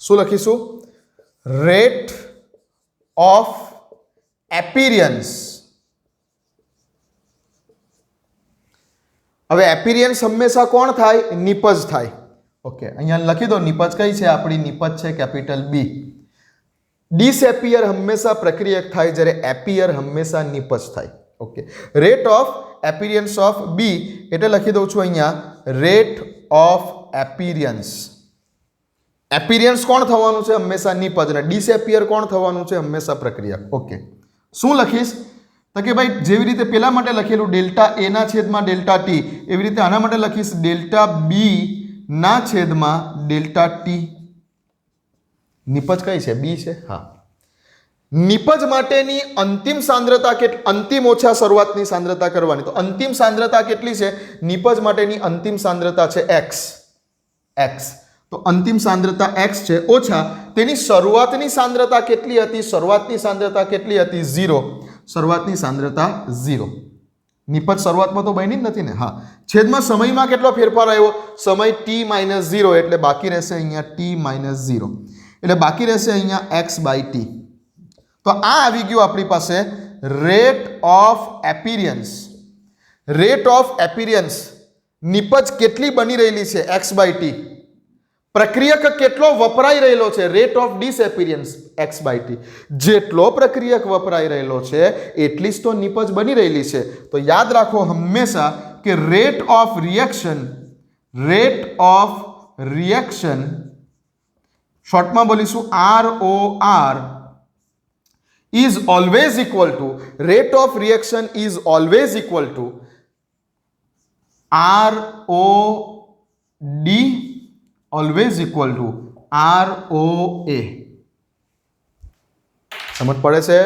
Speaker 1: શું લખીશું? Rate of appearance. હવે એપિરિયન્સ હંમેશા કોણ થાય? નિપજ થાય. ઓકે, અહીંયા લખી દો નિપજ કઈ છે આપણી? નિપજ છે કેપિટલ બી. ડિસએપિયર હંમેશા પ્રક્રિયક થાય જ્યારે એપિયર હંમેશા નિપજ થાય. Okay, rate of appearance of B એટલે લખી દઉં છું અહીંયા રેટ ઓફ એપિરિયન્સ. એપિરિયન્સ કોણ થવાનું છે? હંમેશા નિપજ. અને ડિસએપિયર કોણ થવાનું છે? હંમેશા પ્રક્રિયક. ઓકે, શું લખીશ? તો કે ભાઈ જેવી રીતે પેલા માટે લખેલું ડેલ્ટા એ ના છેદમાં ડેલ્ટા ટી, એવી રીતે આના માટે લખીશ ડેલ્ટા બી ના છેદમાં ડેલ્ટા ટી. નિપજ કઈ છે? બી છે. હા, નિપજ માટેની અંતિમ સાંદ્રતા અંતિમ ઓછા શરૂઆતની સાંદ્રતા કરવાની. તો અંતિમ સાંદ્રતા કેટલી છે? નિપજ માટેની અંતિમ સાંદ્રતા છે એક્સ. એક્સ તો અંતિમ સાંદ્રતા x છે ઓછા તેની શરૂઆતની સાંદ્રતા કેટલી હતી? શરૂઆતની સાંદ્રતા કેટલી હતી? 0. શરૂઆતની સાંદ્રતા 0. નિપજ શરૂઆતમાં તો બની જ નથી ને. હા, છેદમાં સમયમાં કેટલો ફેરફાર આવ્યો? સમય t-0 એટલે બાકી રહેશે અહીંયા t-0 એટલે બાકી રહેશે અહીંયા x બાય ટી. તો આ આવી ગયું આપણી પાસે rate of appearance. Rate of appearance નિપજ કેટલી બની રહેલી છે? x by T. પ્રક્રિયક કેટલો વપરાઈ રહેલો છે? Rate of disappearance x by T. જેટલો પ્રક્રિયક વપરાઈ રહેલો છે એટલી જ તો નિપજ બની રહેલી છે. તો યાદ રાખો હંમેશા કે રેટ ઓફ રિએક્શન શોર્ટમાં બોલીશું ROR is always equal to rate of reaction is always equal to ROD always equal to ROA. સમજ પડે છે?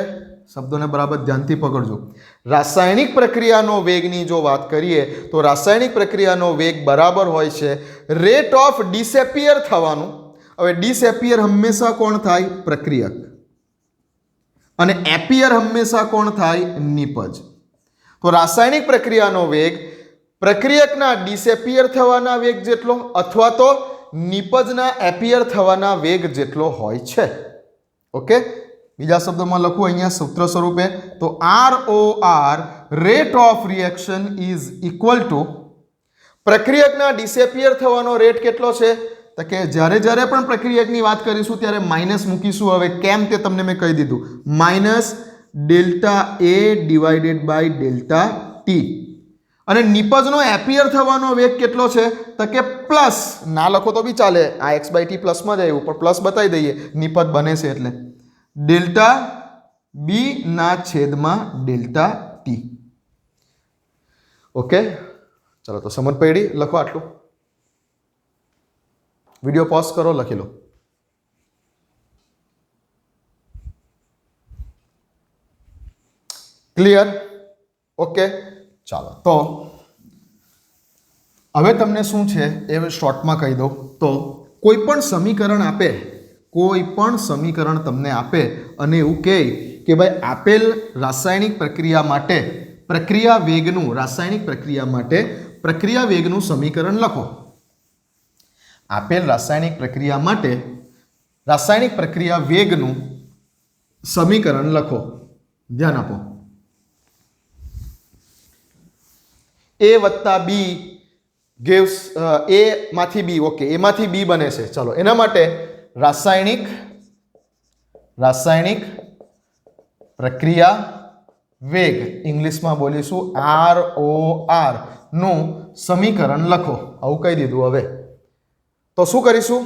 Speaker 1: શબ્દોને બરાબર ધ્યાનથી પકડજો. રાસાયણિક પ્રક્રિયાનો વેગની જો વાત કરીએ તો રાસાયણિક પ્રક્રિયાનો વેગ બરાબર હોય છે રેટ ઓફ ડિસએપિયર થવાનું. હવે ડિસએપિયર હંમેશા કોણ થાય? પ્રક્રિયક. અને એપિયર હંમેશા કોણ થાય? નિપજ. તો રાસાયણિક પ્રક્રિયાનો વેગ પ્રક્રિયકના ડિસએપિયર થવાના વેગ જેટલો અથવા તો નિપજના એપિયર થવાના વેગ જેટલો હોય છે. ઓકે, બીજા શબ્દોમાં લખું અહીંયા સૂત્ર સ્વરૂપે તો ROR rate of reaction is equal to પ્રક્રિયકના ડિસએપિયર થવાનો રેટ કેટલો છે? તો કે જ્યારે પણ પ્રક્રિયકની વાત કરીશું ત્યારે માઇનસ મૂકીશું. હવે કેમ તે તમને મેં કહી દીધું. Minus delta A divided by delta T. અને નિપજનો એપિયર થવાનો વેગ કેટલો છે? તો કે પ્લસ. ના લખો તો બી ચાલે, આ x બાય ટી પ્લસમાં જ આવ્યું પણ પ્લસ બતાવી દઈએ નિપજ બને છે એટલે ડેલ્ટા બી ના છેદમાં ડેલ્ટા ટી. ઓકે, ચલો તો સમજ પડી? લખો આટલું. વિડીયો પોઝ કરો, લખી લો. ક્લિયર? ઓકે, ચાલો તો હવે તમને શું છે એ શોર્ટમાં કહી દઉં. તો કોઈ પણ સમીકરણ તમને આપે અને એવું કહે કે ભાઈ આપેલ રાસાયણિક પ્રક્રિયા માટે પ્રક્રિયા વેગનું રાસાયણિક પ્રક્રિયા માટે પ્રક્રિયા વેગનું સમીકરણ લખો. આપેલ રાસાયણિક પ્રક્રિયા માટે રાસાયણિક પ્રક્રિયા વેગનું સમીકરણ લખો. ધ્યાન આપો. A વત્તા B gives A માંથી B. ઓકે, A માંથી B બને છે. ચલો, એના માટે રાસાયણિક પ્રક્રિયા વેગ ઇંગ્લિશમાં બોલીશું ROR નું સમીકરણ લખો. આવું કહી દીધું. હવે તો શું કરીશું?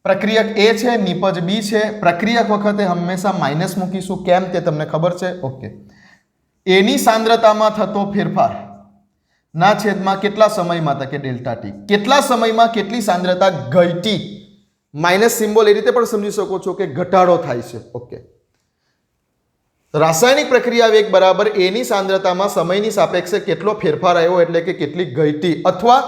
Speaker 1: પ્રક્રિયક A છે, નિપજ B છે. પ્રક્રિયક વખતે હંમેશા માઇનસ મૂકીશું. કેમ તે તમને ખબર છે? ઓકે. એની સાંદ્રતામાં થતો ફેરફાર ના છેદમાં કેટલા સમયમાં, તો કે ડેલ્ટા ટી. કેટલા સમયમાં કેટલી સાંદ્રતા ઘટી. માઇનસ સિમ્બોલ એ રીતે પણ સમજી શકો છો કે ઘટાડો થાય છે. ઓકે. રાસાયણિક પ્રક્રિયા વેગ બરાબર એની સાંદ્રતામાં સમયની સાપેક્ષે કેટલો ફેરફાર આવ્યો, એટલે કે કેટલી ઘટી. અથવા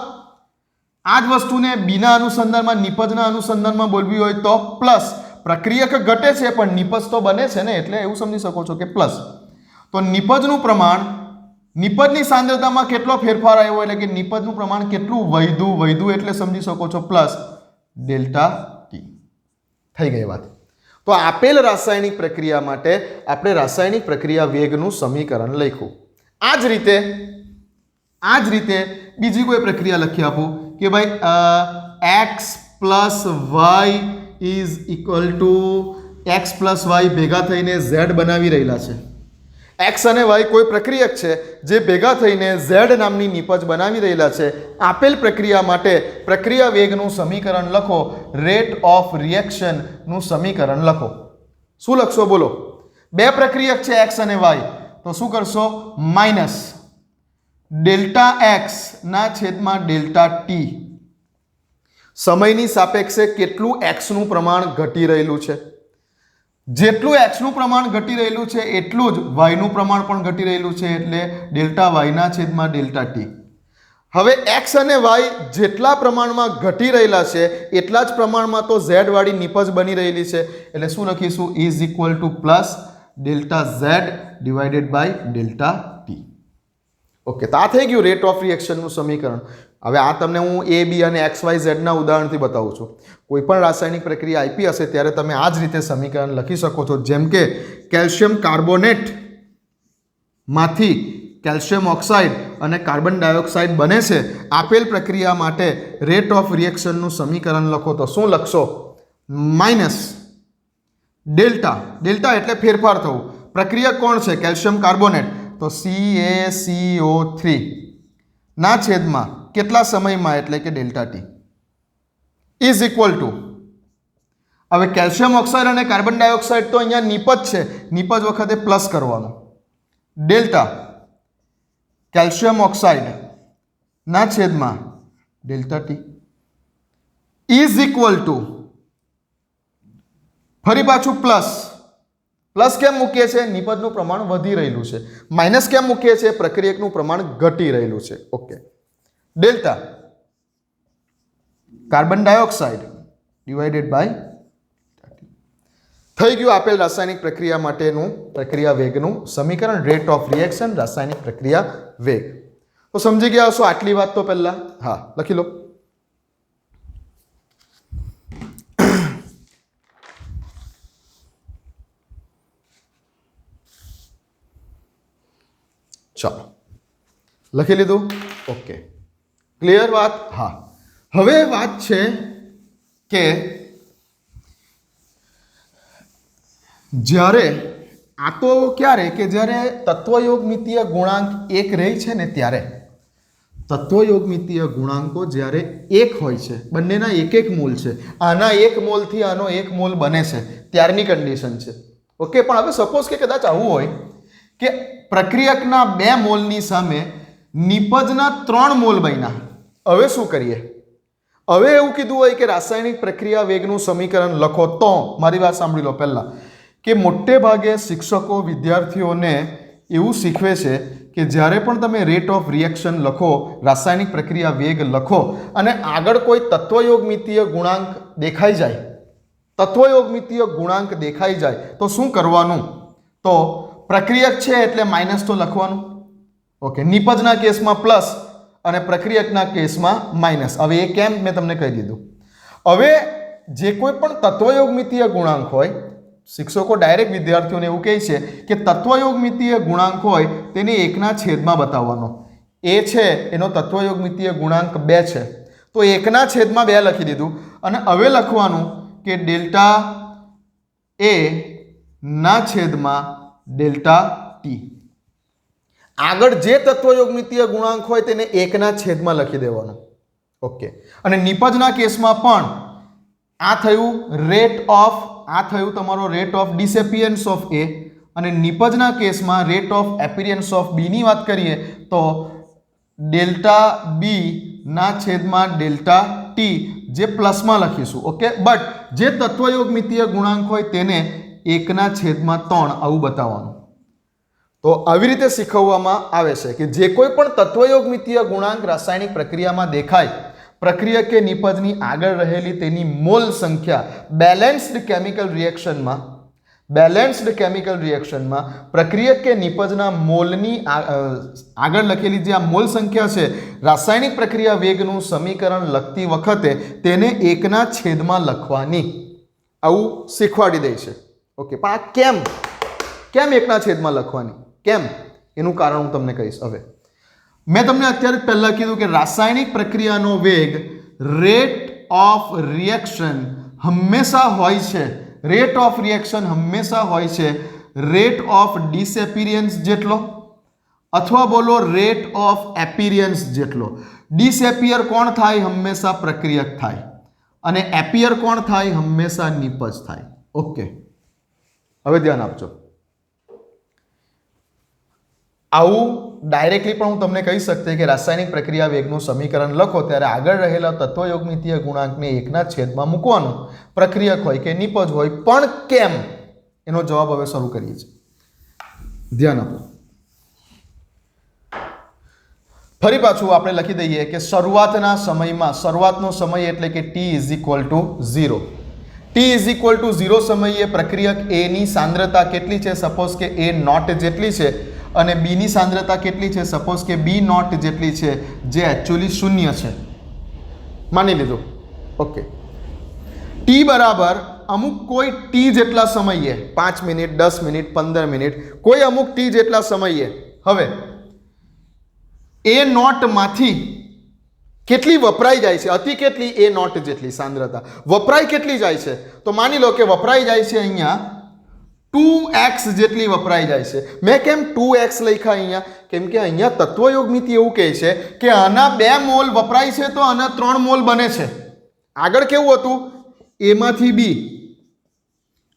Speaker 1: આ જ વસ્તુને બીના અનુસંધાનમાં નિપજના અનુસંધાનમાં બોલવી હોય તો પ્લસ. પ્રક્રિયક ઘટે છે પણ નિપજ તો બને છે ને, એટલે એવું સમજી શકો છો કે પ્લસ. તો નિપજનું પ્રમાણ, નિપજની સાંદ્રતામાં કેટલો ફેરફાર આવ્યો, એટલે કે નિપજનું પ્રમાણ કેટલું વધ્યું એટલે સમજી શકો છો પ્લસ ડેલ્ટા ટી. થઈ ગઈ વાત. તો આપેલ રાસાયણિક પ્રક્રિયા માટે આપણે રાસાયણિક પ્રક્રિયા વેગનું સમીકરણ લખ્યું. આ જ રીતે બીજી કોઈ પ્રક્રિયા લખી આપું કે ભાઈ x plus y is equal to x plus y ભેગા થઈને z બનાવી રહેલા છે. x અને y કોઈ પ્રક્રિયક છે જે ભેગા થઈને z નામની નિપજ બનાવી રહેલા છે. આપેલ પ્રક્રિયા માટે પ્રક્રિયા વેગનું સમીકરણ લખો. રેટ ઓફ રિએક્શનનું સમીકરણ લખો. શું લખશો બોલો? બે પ્રક્રિયક છે x અને y, તો શું કરશો? માઇનસ ડેલ્ટા x ના છેદમાં ડેલ્ટા ટી. સમયની સાપેક્ષે કેટલું x નું પ્રમાણ ઘટી રહેલું છે. જેટલું x નું પ્રમાણ ઘટી રહેલું છે એટલું જ y નું પ્રમાણ પણ ઘટી રહેલું છે, એટલે ડેલ્ટા y ના છેદમાં ડેલ્ટા ટી. હવે x અને y જેટલા પ્રમાણમાં ઘટી રહેલા છે એટલા જ પ્રમાણમાં તો z વાળી નિપજ બની રહેલી છે, એટલે શું લખીશું? Is equal to plus delta z divided by delta T. Okay, તો આ થઈ ગયું રેટ ઓફ રિએક્શનનું સમીકરણ. હવે આ તમને હું A, B અને XYZ ના ઉદાહરણથી બતાવું છું. કોઈ પણ રાસાયણિક પ્રક્રિયા આપી હશે ત્યારે તમે આ જ રીતે સમીકરણ લખી શકો છો. જેમ કે કેલ્શિયમ કાર્બોનેટ માંથી કેલ્શિયમ ઓક્સાઇડ અને કાર્બન ડાયોક્સાઇડ બને છે. આપેલ પ્રક્રિયા માટે રેટ ઓફ રિએક્શનનું સમીકરણ લખો. તો શું લખશો? માઇનસ ડેલ્ટા એટલે ફેરફાર થવું. પ્રક્રિયા કોણ છે? કેલ્શિયમ કાર્બોનેટ, તો CaCO3 ના છેદમાં કેટલા સમયમાં, એટલે કે delta T. Is equal two, હવે કેલ્શિયમ ઓક્સાઇડ અને કાર્બન ડાયોક્સાઇડ તો અહીંયા નિપજ છે, નિપજ વખતે પ્લસ કરવાનો. ડેલ્ટા કેલ્શિયમ ઓક્સાઇડ ના છેદમાં delta T is equal two, ફરી પાછું પ્લસ. પ્લસ કેમ મૂકીએ છીએ? નિપજનું પ્રમાણ વધી રહેલું છે. માઇનસ કેમ મૂકીએ છીએ? પ્રક્રિયકનું પ્રમાણ ઘટી રહેલું છે. Okay. Delta carbon dioxide divided by થઈ ગયું આપેલ રાસાયણિક પ્રક્રિયા માટેનું પ્રક્રિયા વેગનું સમીકરણ. રેટ ઓફ રિએક્શન રાસાયણિક પ્રક્રિયા વેગ. તો સમજી ગયા હશો આટલી વાત તો પહેલા? હા, લખી લો. ચાલો, લખી લીધું? ઓકે, ક્લિયર વાત? હા. હવે વાત છે કે જ્યારે આ તો ક્યારે કે જ્યારે તત્વયોગમિતીય ગુણાંક 1 રહે છે ને ત્યારે, તત્વયોગમિતીય ગુણાંકો જ્યારે 1 હોય છે, બંનેના 1 મોલ છે, આના 1 મોલથી આનો 1 મોલ બને છે ત્યારની કન્ડિશન છે. ઓકે, પણ હવે સપોઝ કે કદાચ આવું હોય કે પ્રક્રિયકના 2 મોલની સામે નિપજના 3 મોલ બન્યા. હવે શું કરીએ? હવે એવું કીધું હોય કે રાસાયણિક પ્રક્રિયા વેગનું સમીકરણ લખો. તો મારી વાત સાંભળી લો પહેલા, કે મોટે ભાગે શિક્ષકો વિદ્યાર્થીઓને એવું શીખવે છે કે જ્યારે પણ તમે રેટ ઓફ રિએક્શન લખો, રાસાયણિક પ્રક્રિયા વેગ લખો અને આગળ કોઈ તત્વયોગમિતીય ગુણાંક દેખાઈ જાય, તત્વયોગમિતીય ગુણાંક દેખાઈ જાય તો શું કરવાનું? તો પ્રક્રિયક છે એટલે માઇનસ તો લખવાનું. ઓકે, નિપજના કેસમાં પ્લસ અને પ્રક્રિયકના કેસમાં માઇનસ. હવે એ કેમ મેં તમને કહી દીધું. હવે જે કોઈ પણ તત્વયોગમિતીય ગુણાંક હોય, શિક્ષકો ડાયરેક્ટ વિદ્યાર્થીઓને એવું કહે છે કે તત્વયોગમિતીય ગુણાંક હોય તેને એકના છેદમાં બતાવવાનો. એ છે એનો તત્વયોગમિતીય ગુણાંક 2 છે, તો એકના છેદમાં 2 લખી દીધું. અને હવે લખવાનું કે ડેલ્ટા એ ના છેદમાં ડેલ્ટા ટી. આગળ જે તત્વયોગમિતીય ગુણાંક હોય તેને એકના છેદમાં લખી દેવાનો. ઓકે, અને નિપજના કેસમાં પણ આ થયું તમારો rate of disappearance of A, અને નિપજના કેસમાં rate of appearance of B ની વાત કરીએ તો ડેલ્ટા બી ના છેદમાં ડેલ્ટા ટી, જે પ્લસમાં લખીશું. ઓકે, બટ જે તત્વયોગમિતીય ગુણાંક હોય તેને એકના છેદમાં 3 આવું બતાવવાનું. તો આવી રીતે શીખવવામાં આવે છે કે જે કોઈ પણ તત્વયોગમિતીય ગુણાંક રાસાયણિક પ્રક્રિયામાં દેખાય, પ્રક્રિયક કે નિપજની આગળ રહેલી તેની મોલ સંખ્યા બેલેન્સ્ડ કેમિકલ રિએક્શનમાં પ્રક્રિયક કે નિપજના મોલની આગળ લખેલી જે આ મોલ સંખ્યા છે, રાસાયણિક પ્રક્રિયા વેગનું સમીકરણ લખતી વખતે તેને એકના છેદમાં લખવાની. આવું શીખવાડી દે છે. ઓકે, પણ આ કેમ એકના છેદમાં લખવાની, કેમ, એનું કારણ હું તમને કહીશ. હવે મેં તમને અત્યારે પહેલા કીધું કે રાસાયણિક પ્રક્રિયાનો વેગ રેટ ઓફ રિએક્શન હંમેશા હોય છે, રેટ ઓફ રિએક્શન હંમેશા હોય છે રેટ ઓફ ડિસએપિયરન્સ જેટલો, અથવા બોલો રેટ ઓફ એપિયરન્સ જેટલો. ડિસએપિયર કોણ થાય? હંમેશા પ્રક્રિયક થાય, અને એપિયર કોણ થાય? હંમેશા નિપજ થાય. ઓકે, હવે ધ્યાન આપજો. આવું ડાયરેક્ટલી પણ હું તમને કહી શકते કે રાસાયણિક પ્રક્રિયા વેગનું સમીકરણ લખો ત્યારે આગળ રહેલા તત્વયોગમિતીય ગુણાંકને એકના છેદમાં મૂકવાનું, પ્રક્રિયક હોય કે નિપજ હોય. પણ કેમ? એનો જવાબ હવે શરૂ કરીએ છીએ. ધ્યાન આપો. ફરી પાછું આપણે લખી દઈએ કે શરૂઆતનો સમય એટલે કે t = 0. t = 0 સમયે પ્રક્રિયક A ની સાંદ્રતા કેટલી છે? સપોઝ કે A નોટ જેટલી છે, અને B ની સાંદ્રતા કેટલી છે? સપોઝ કે B નોટ જેટલી છે, જે એકચ્યુઅલી 0 છે. માની લીધું. ઓકે, t બરાબર અમુક કોઈ t જેટલા સમયે 5 મિનિટ, 10 મિનિટ, 15 મિનિટ, કોઈ અમુક t જેટલા સમયે હવે A નોટ માંથી કેટલી વપરાઈ જાય છે? અતિ કેટલી? A નોટ જેટલી સાંદ્રતા વપરાઈ કેટલી જાય છે? તો માની લો કે વપરાઈ જાય છે અહીંયા 2x જેટલી વપરાઈ જાય છે. મેં કેમ 2x લખ્યા અહીંયા? કેમ કે અહીંયા તત્વયોગમિતિ એવું કહે છે કે આના 2 મોલ વપરાય છે તો આના 3 મોલ બને છે. આગળ કેવું હતું? A માંથી B,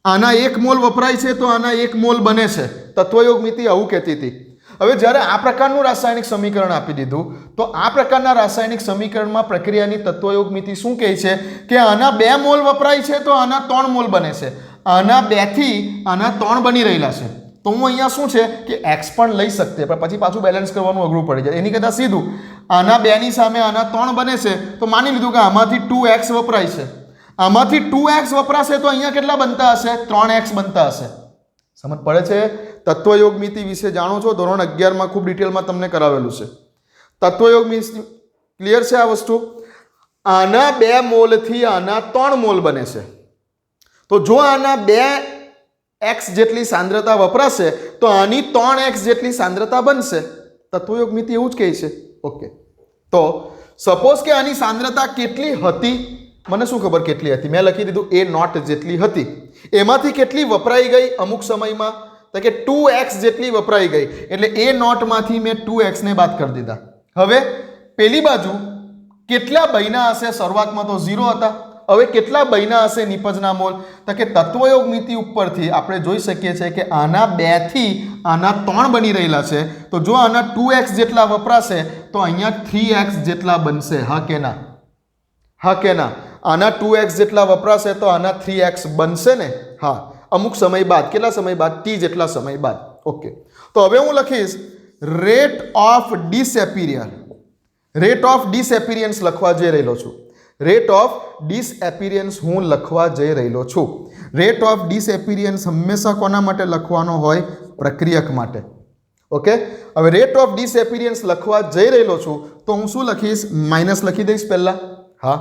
Speaker 1: આના 1 મોલ વપરાય છે તો આના 1 મોલ બને છે. તત્વયોગમિતિ આવું કહેતી હતી. હવે જ્યારે આ પ્રકારનું રાસાયણિક સમીકરણ આપી દીધું તો આ પ્રકારના રાસાયણિક સમીકરણમાં પ્રક્રિયાની તત્વયોગમિતિ શું કહે છે કે આના 2 મોલ વપરાય છે તો આના 3 મોલ બને છે. આના 2 થી આના 3 બની રહેલા છે. તો હું અહીંયા શું છે કે x પણ લઈ શકતે, પણ પછી પાછું બેલેન્સ કરવાનું અઘરું પડી જાય. એની કરતાં સીધું આના 2 ની સામે આના 3 બને છે, તો માની લીધું કે આમાંથી 2x વપરાય છે. આમાંથી 2x વપરાશે તો અહીંયા કેટલા બનતા હશે? 3x બનતા હશે. સમજ પડે છે? તત્વયોગમિતિ વિશે જાણો છો? ધોરણ 11 માં ખૂબ ડિટેલમાં તમને કરાવેલું છે. તત્વયોગમિતિ ક્લિયર છે આ વસ્તુ? આના 2 મોલથી આના 3 મોલ બને છે. તો જો આના 2x જેટલી સાંદ્રતા વપરાશે તો આની 3x જેટલી સાંદ્રતા બનશે. તત્વયોગમિતિ એવું જ કહે છે. ઓકે, તો સપોઝ કે આની સાંદ્રતા કેટલી હતી? મને શું ખબર કેટલી હતી? મેં લખી દીધું A નોટ જેટલી હતી. એમાંથી કેટલી વપરાઈ ગઈ અમુક સમયમાં? તો કે 2x જેટલી વપરાઈ ગઈ. એટલે A નોટ માંથી મેં 2x ને બાદ કરી દીધા. હવે પેલી બાજુ કેટલા બન્યા હશે? શરૂઆતમાં તો 0 હતા. હવે કેટલા બન્યા હશે નિપજના મોલ? તો કે તત્વયોગમિતિ ઉપરથી આપણે જોઈ શકીએ છીએ કે આના 2 થી આના 3 બની રહેલા છે. તો જો આના 2x જેટલા વપરાશે તો અહીંયા 3x જેટલા બનશે. હા કે ના? હા કે ના? આના 2x જેટલા વપરાશે તો આના 3x બનશે ને? હા, અમુક સમય બાદ. કેટલા સમય બાદ? t જેટલા સમય બાદ. ઓકે, તો હવે હું લખીશ રેટ ઓફ ડિસએપિયરન્સ. રેટ ઓફ ડિસએપિયરન્સ લખવા જઈ રહેલો છું. રેટ ઓફ ડિસએપિયરન્સ હું લખવા જઈ રહેલો છું. રેટ ઓફ ડિસએપિયરન્સ હંમેશા કોના માટે લખવાનો હોય? પ્રક્રિયક માટે. ઓકે, હવે રેટ ઓફ ડિસએપિયરન્સ લખવા જઈ રહેલો છું તો હું શું લખીશ? માઇનસ લખી દઈશ પહેલા. હા,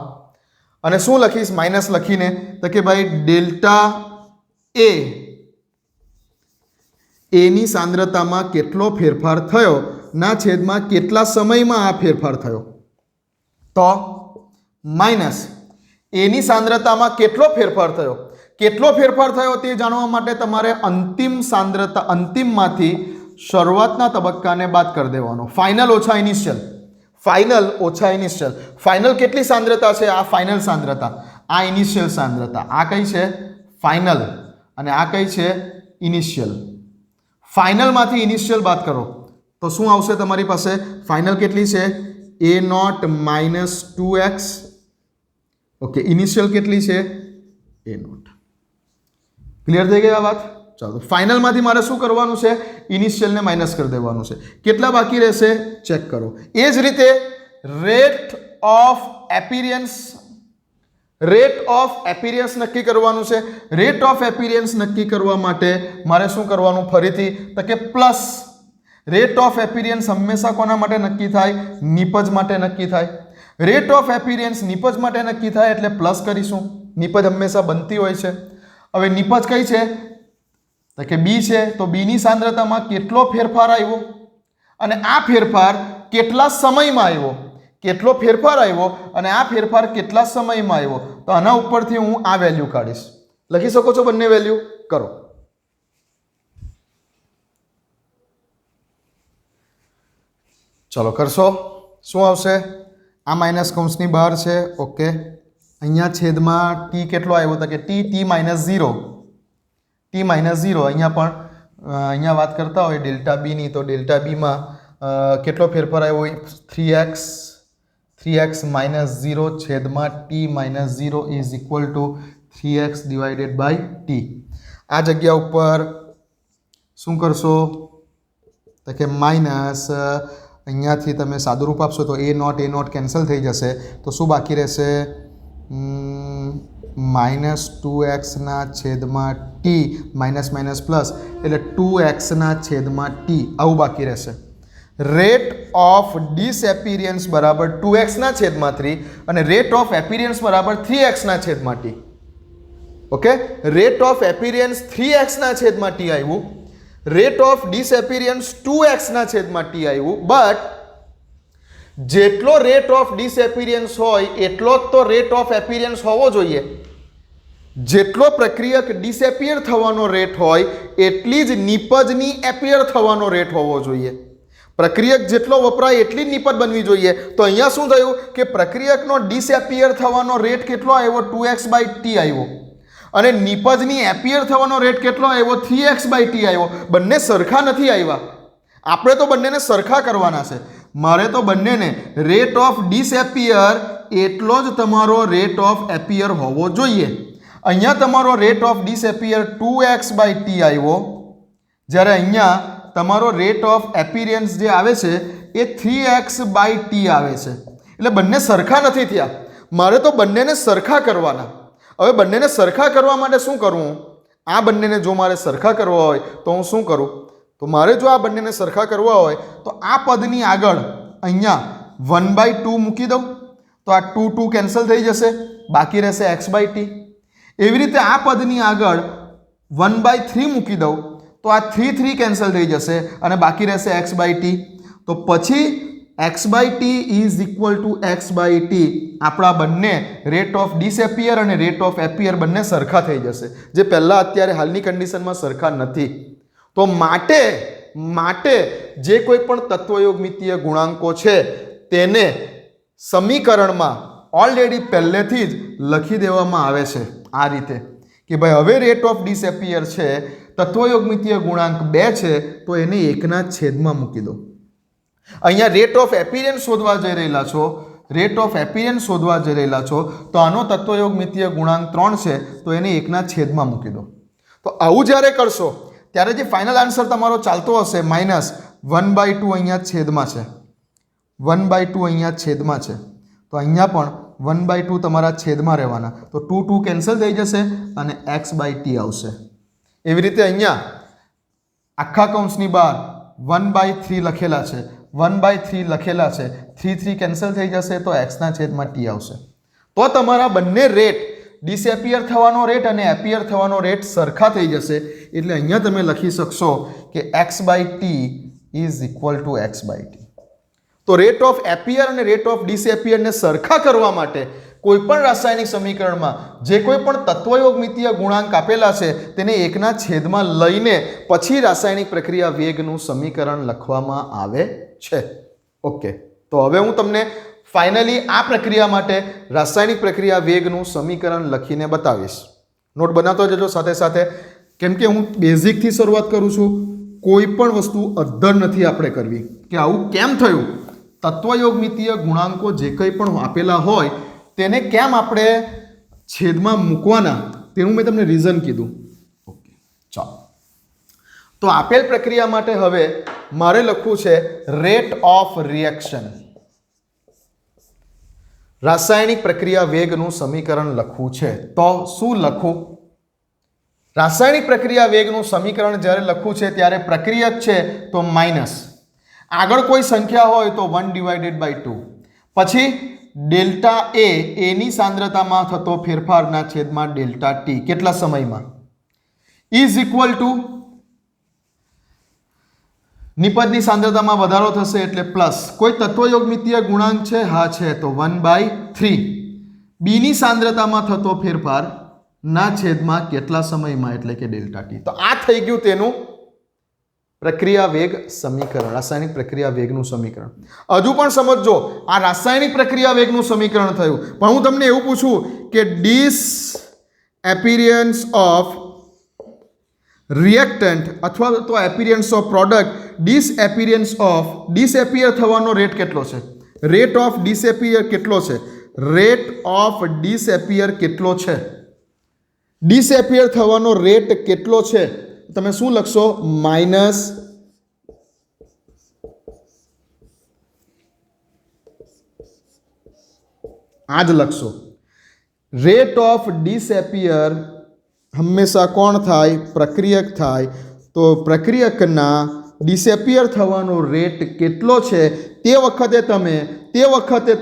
Speaker 1: અને શું લખીશ માઇનસ લખીને? તો કે ભાઈ ડેલ્ટા એ એની સાંદ્રતામાં કેટલો ફેરફાર થયો ના છેદમાં કેટલા સમયમાં આ ફેરફાર થયો. તો માઇનસ એની સાંદ્રતામાં કેટલો ફેરફાર થયો, કેટલો ફેરફાર થયો તે જાણવા માટે તમારે અંતિમ સાંદ્રતા, અંતિમમાંથી શરૂઆતના તબક્કાને બાદ કરી દેવાનો. ફાઇનલ ઓછા ઇનિશિયલ, ફાઇનલ ઓછા ઇનિશિયલ. ફાઇનલ કેટલી સાંદ્રતા છે? આ ફાઇનલ સાંદ્રતા, આ ઇનિશિયલ સાંદ્રતા. આ કઈ છે? ફાઇનલ. અને આ કઈ છે? ઇનિશિયલ. ફાઇનલમાંથી ઇનિશિયલ બાદ કરો તો શું આવશે તમારી પાસે? ફાઇનલ કેટલી છે? A naught minus 2x. Okay, initial કેટલી છે? A not. ક્લિયર થઈ ગઈ આ વાત? ચાલો, ફાઇનલમાંથી મારે શું કરવાનું છે? ઇનિશિયલને માઇનસ કરી દેવાનું છે. કેટલા બાકી રહેશે? ચેક કરો. એ જ રીતે rate of appearance, rate of appearance નક્કી કરવાનું છે. રેટ ઓફ એપિયરન્સ નક્કી કરવા માટે મારે શું કરવાનું? ફરીથી તો કે પ્લસ. રેટ ઓફ એપિયરન્સ હંમેશા કોના માટે નક્કી થાય? નિપજ માટે નક્કી થાય. રેટ ઓફ એપિયરન્સ નિપજ માટે નક્કી થાય એટલે પ્લસ કરીશું. નિપજ હંમેશા બનતી હોય છે. હવે નિપજ કઈ છે? તો કે બી છે. તો બીની સાંદ્રતામાં કેટલો ફેરફાર આવ્યો અને આ ફેરફાર કેટલા સમયમાં આવ્યો, કેટલો ફેરફાર આવ્યો અને આ ફેરફાર કેટલા સમયમાં આવ્યો. તો આના ઉપરથી હું આ વેલ્યુ કાઢીશ. લખી શકો છો બંને વેલ્યુ? કરો. ચલો કરશો. શું આવશે? આ માઇનસ કૌંસની બહાર છે. ઓકે, અહીંયા છેદમાં ટી કેટલો આવ્યો? તો કે ટી માઇનસ 0, ટી માઇનસ 0. અહીંયા પણ અહીંયા વાત કરતા હોય ડેલ્ટા બીની, તો ડેલ્ટા બીમાં કેટલો ફેરફાર આવ્યો? 3x માઇનસ 0 છેદમાં T minus 0 is equal to 3x divided by T. આ જગ્યા ઉપર શું કરશો? તો કે માઇનસ, અહીંયાથી તમે સાદુરૂપ આપશો તો એ નોટ કેન્સલ થઈ જશે. તો શું બાકી રહેશે? માઇનસ 2x ના છેદમાં ટી, માઇનસ માઇનસ પ્લસ એટલે 2x ના છેદમાં ટી, આવું બાકી રહેશે. રેટ ઓફ ડિસએપિયરન્સ બરાબર 2x ના છેદમાં 3 અને રેટ ઓફ એપિયરન્સ બરાબર 3x ના છેદમાં T. Okay, rate of appearance 3x ના છેદમાં ટી આવ્યું, રેટ ઓફ ડિસએપિયરન્સ 2x ના છેદમાં ટી આવ્યું. બટ જેટલો રેટ ઓફ ડિસએપિયરન્સ હોય એટલો જ તો રેટ ઓફ એપિયરન્સ હોવો જોઈએ. જેટલો પ્રક્રિયક ડિસએપિયર થવાનો રેટ હોય એટલી જ નિપજની એપિયર થવાનો રેટ હોવો જોઈએ. પ્રક્રિયક જેટલો વપરાય એટલી જ નિપજ બનવી જોઈએ. તો અહીંયા શું થયું કે પ્રક્રિયકનો ડિસએપિયર થવાનો રેટ કેટલો આવ્યો? 2x બાય ટી આવ્યો. અને નિપજની એપિયર થવાનો રેટ કેટલો આવ્યો? 3x બાય ટી આવ્યો. બંને સરખા નથી આવ્યા. આપણે તો બંનેને સરખા કરવાના છે. મારે તો બંનેને રેટ ઓફ ડિસએપિયર એટલો જ તમારો રેટ ઓફ એપિયર હોવો જોઈએ. અહીંયા તમારો rate of disappear 2x by T આવ્યો, જ્યારે અહીંયા તમારો રેટ ઓફ એપિયરન્સ જે આવે છે એ 3x બાય ટી આવે છે. એટલે બંને સરખા નથી થયા. મારે તો બંનેને સરખા કરવાના. હવે બંનેને સરખા કરવા માટે શું કરવું? આ બંનેને જો મારે સરખા કરવા હોય તો હું શું કરું? તો મારે જો આ બંનેને સરખા કરવા હોય તો આ પદની આગળ અહીંયા 1/2 મૂકી દઉં તો આ 2 કેન્સલ થઈ જશે, બાકી રહેશે x બાય ટી. એવી રીતે આ પદની આગળ 1/3 મૂકી દઉં તો આ 3 કેન્સલ થઈ જશે અને બાકી રહેશે x બાય ટી. તો પછી x by T is equal to x by T. આપણા બંને રેટ ઓફ ડિસએપિયર અને રેટ ઓફ એપિયર બંને સરખા થઈ જશે, જે પહેલાં અત્યારે હાલની કન્ડિશનમાં સરખા નથી. તો માટે જે કોઈ પણ તત્વયોગમિતીય ગુણાંકો છે તેને સમીકરણમાં ઓલરેડી પહેલેથી જ લખી દેવામાં આવે છે આ રીતે કે ભાઈ હવે રેટ ઓફ ડિસએપિયર છે, તત્વયોગમિતીય ગુણાંક 2 છે તો એને 1ના છેદમાં મૂકી દો. અહીંયા રેટ ઓફ એપિયરન્સ શોધવા જઈ રહેલા છો, રેટ ઓફ એપિયરન્સ શોધવા જઈ રહેલા છો તો આનો તત્વયોગમિતીય ગુણાંક 3 છે તો એને 1ના છેદમાં મૂકી દો. તો આવું જ્યારે કરશો ત્યારે જે ફાઇનલ આન્સર તમારો ચાલતો હશે માઇનસ 1/2 અહીંયા છેદમાં છે, 1/2 અહીંયા છેદમાં છે, તો અહીંયા પણ 1/2 તમારા છેદમાં રહેવાના. તો 2 કેન્સલ થઈ જશે અને x બાય ટી આવશે. એવી રીતે અહીંયા આખા કૌંસની બહાર 1/3 લખેલા છે, 1/3 લખેલા છે, 3 કેન્સલ થઈ જશે તો x/t આવશે. તો તમારા બંને રેટ ડિસએપિયર થવાનો રેટ અને એપિયર થવાનો રેટ સરખા થઈ જશે. એટલે અહીંયા તમે લખી શકશો કે x/t is equal two x/t. તો રેટ ઓફ એપિયર અને રેટ ઓફ ડિસએપિયરને સરખા કરવા માટે કોઈ પણ રાસાયણિક સમીકરણમાં જે કોઈ પણ તત્વયોગમિતીય ગુણાંક આપેલા છે તેને એકના છેદમાં લઈને પછી રાસાયણિક પ્રક્રિયા વેગનું સમીકરણ લખવામાં આવે છે. ઓકે, તો હવે હું તમને ફાઇનલી આ પ્રક્રિયા માટે રાસાયણિક પ્રક્રિયા વેગનું સમીકરણ લખીને બતાવીશ. નોટ બનાવતો જજો સાથે સાથે, કેમ કે હું બેઝિકથી શરૂઆત કરું છું. કોઈ પણ વસ્તુ અદ્ધર નથી આપણે કરવી કે આવું કેમ થયું. તત્વયોગમિતીય ગુણાંકો જે કંઈ પણ આપેલા હોય તેને કેમ આપણે છેદમાં મૂકવાના તેનું મેં તમને રીઝન કીધું. ઓકે, ચાલો. તો આપેલ પ્રક્રિયા માટે હવે મારે લખવું છે રેટ ઓફ રિએક્શન. રાસાયણિક પ્રક્રિયા વેગનું સમીકરણ લખવું છે. તો શું લખું? રાસાયણિક પ્રક્રિયા વેગનું સમીકરણ જ્યારે લખવું છે ત્યારે પ્રક્રિયક છે તો માઇનસ, આગળ કોઈ સંખ્યા હોય તો 1/2, પછી ડેલ્ટા એની સાંદ્રતામાં થતો ફેરફારના છેદમાં ડેલ્ટા ટી કેટલા સમયમાં ઇઝ ઇક્વલ ટુ નિપજની સાંદ્રતામાં વધારો થશે એટલે પ્લસ કોઈ તત્વયોગમિતીય ગુણાંક છે, હા છે, તો 1/3 બીની સાંદ્રતામાં થતો ફેરફાર ના છેદમાં કેટલા સમયમાં એટલે કે ડેલ્ટા ટી. તો આ થઈ ગયું તેનું પ્રક્રિયા વેગ સમીકરણ, રાસાયણિક પ્રક્રિયા વેગનું સમીકરણ. હજુ પણ સમજો, આ રાસાયણિક પ્રક્રિયા વેગનું સમીકરણ થયું, પણ હું તમને એવું પૂછું કે ડિસએપિયરન્સ ઓફ રિએક્ટન્ટ અથવા તો એપિયરન્સ ઓફ પ્રોડક્ટ, ડિસએપિયર થવાનો રેટ કેટલો છે? રેટ ઓફ ડિસએપિયર કેટલો છે? રેટ ઓફ ડિસએપિયર કેટલો છે? ડિસએપિયર થવાનો રેટ કેટલો છે? તમે શું લખશો? માઇનસ આ જ લખશો. રેટ ઓફ ડિસએપિયર હંમેશા કોણ થાય? પ્રક્રિયક થાય. તો પ્રક્રિયકના ડિસએપિયર થવાનો રેટ કેટલો છે તે વખતે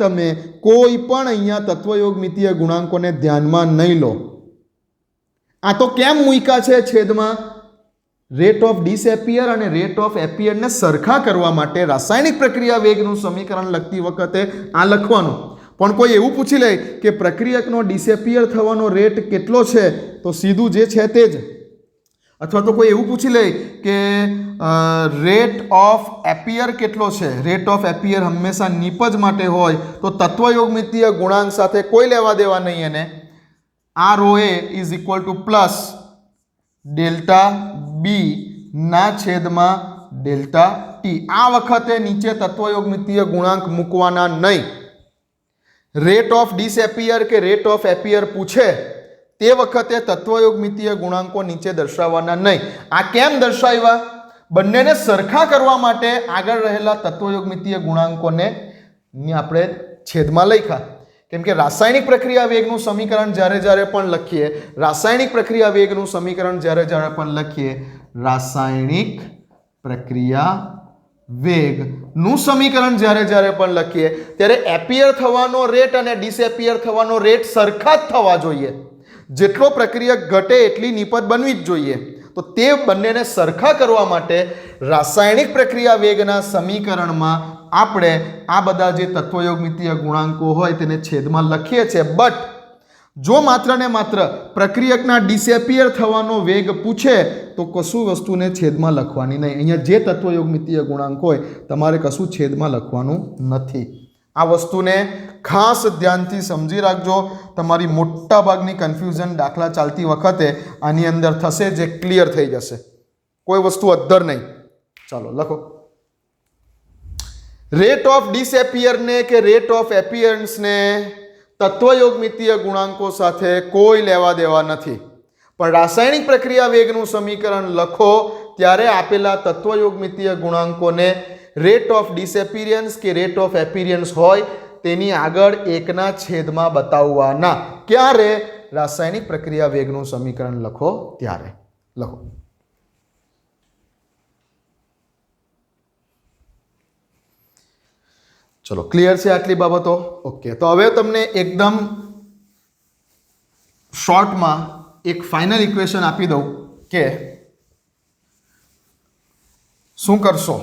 Speaker 1: તમે કોઈ પણ અહીંયા તત્વયોગમિતીય ગુણાંકોને ધ્યાનમાં નહીં લો. આ તો કેમ મૂક્યા છે છેદમાં? રેટ ઓફ ડિસએપિયર અને રેટ ઓફ એપિયરને સરખા કરવા માટે રાસાયણિક પ્રક્રિયા વેગનું સમીકરણ લખતી વખતે આ લખવાનું. પણ કોઈ એવું પૂછી લે કે પ્રક્રિયકનો ડિસએપિયર થવાનો રેટ કેટલો છે, તો સીધું જે છે તે જ. અથવા તો કોઈ એવું પૂછી લે કે રેટ ઓફ એપિયર કેટલો છે, રેટ ઓફ એપિયર હંમેશા નિપજ માટે હોય તો તત્વયોગમિતીય ગુણાંક સાથે કોઈ લેવા દેવા નહીં એને. ROA is equal to plus delta B ના છેદમાં ડેલ્ટા ટી. આ વખતે નીચે તત્વયોગમિતીય ગુણાંક મૂકવાના નહીં. રેટ ઓફ ડિસએપિયર કે રેટ ઓફ એપિયર પૂછે તે વખતે તત્વયોગમિતીય ગુણાંકો નીચે દર્શાવવાના નહીં. આ કેમ દર્શાવ્યા? બંનેને સરખા કરવા માટે આગળ રહેલા તત્વયોગમિતીય ગુણાંકોને આપણે છેદમાં લખ્યા. કેમ કે રાસાયણિક પ્રક્રિયા વેગનું સમીકરણ જ્યારે પણ લખીએ, રાસાયણિક પ્રક્રિયા વેગનું સમીકરણ જ્યારે પણ લખીએ, રાસાયણિક પ્રક્રિયા વેગનું સમીકરણ જ્યારે પણ લખીએ ત્યારે એપિયર થવાનો રેટ અને ડિસએપિયર થવાનો રેટ સરખા જ થવા જોઈએ. જેટલો પ્રક્રિયક ઘટે એટલી નિપજ બનવી જ જોઈએ. તો તે બંનેને સરખા કરવા માટે રાસાયણિક પ્રક્રિયા વેગના સમીકરણમાં આપણે આ બધા જે તત્વયોગમિતીય ગુણાંકો હોય તેને છેદમાં લખીએ છીએ. બટ જો માત્ર ને માત્ર પ્રક્રિયકના ડિસએપિયર થવાનો વેગ પૂછે તો કશું વસ્તુને છેદમાં લખવાની નહીં. અહીંયા જે તત્વયોગમિતીય ગુણાંક હોય તમારે કશું છેદમાં લખવાનું નથી. આ વસ્તુને ખાસ ધ્યાનથી સમજી રાખજો. તમારી મોટા ભાગની કન્ફ્યુઝન દાખલા ચાલતી વખતે આની અંદર થશે, જે ક્લિયર થઈ જશે. કોઈ વસ્તુ અદ્ધર નહીં. ચાલો લખો. રેટ ઓફ ડિસએપિયરને કે રેટ ઓફ એપિયરન્સને તત્વયોગમિતીય ગુણાંકો સાથે કોઈ લેવા દેવા નથી. પણ રાસાયણિક પ્રક્રિયા વેગનું સમીકરણ લખો ત્યારે આપેલા તત્વયોગમિતીય ગુણાંકોને રેટ ઓફ ડિસએપિયરન્સ કે રેટ ઓફ એપિયરન્સ હોય તેની આગળ એકના છેદમાં બતાવવાના. ક્યારે? રાસાયણિક પ્રક્રિયા વેગનું સમીકરણ લખો ત્યારે. લખો. ચલો ક્લિયર છે આટલી બાબતો? ઓકે, તો હવે તમને એકદમ શોર્ટમાં એક ફાઇનલ ઇક્વેશન આપી દઉં કે શું કરશો.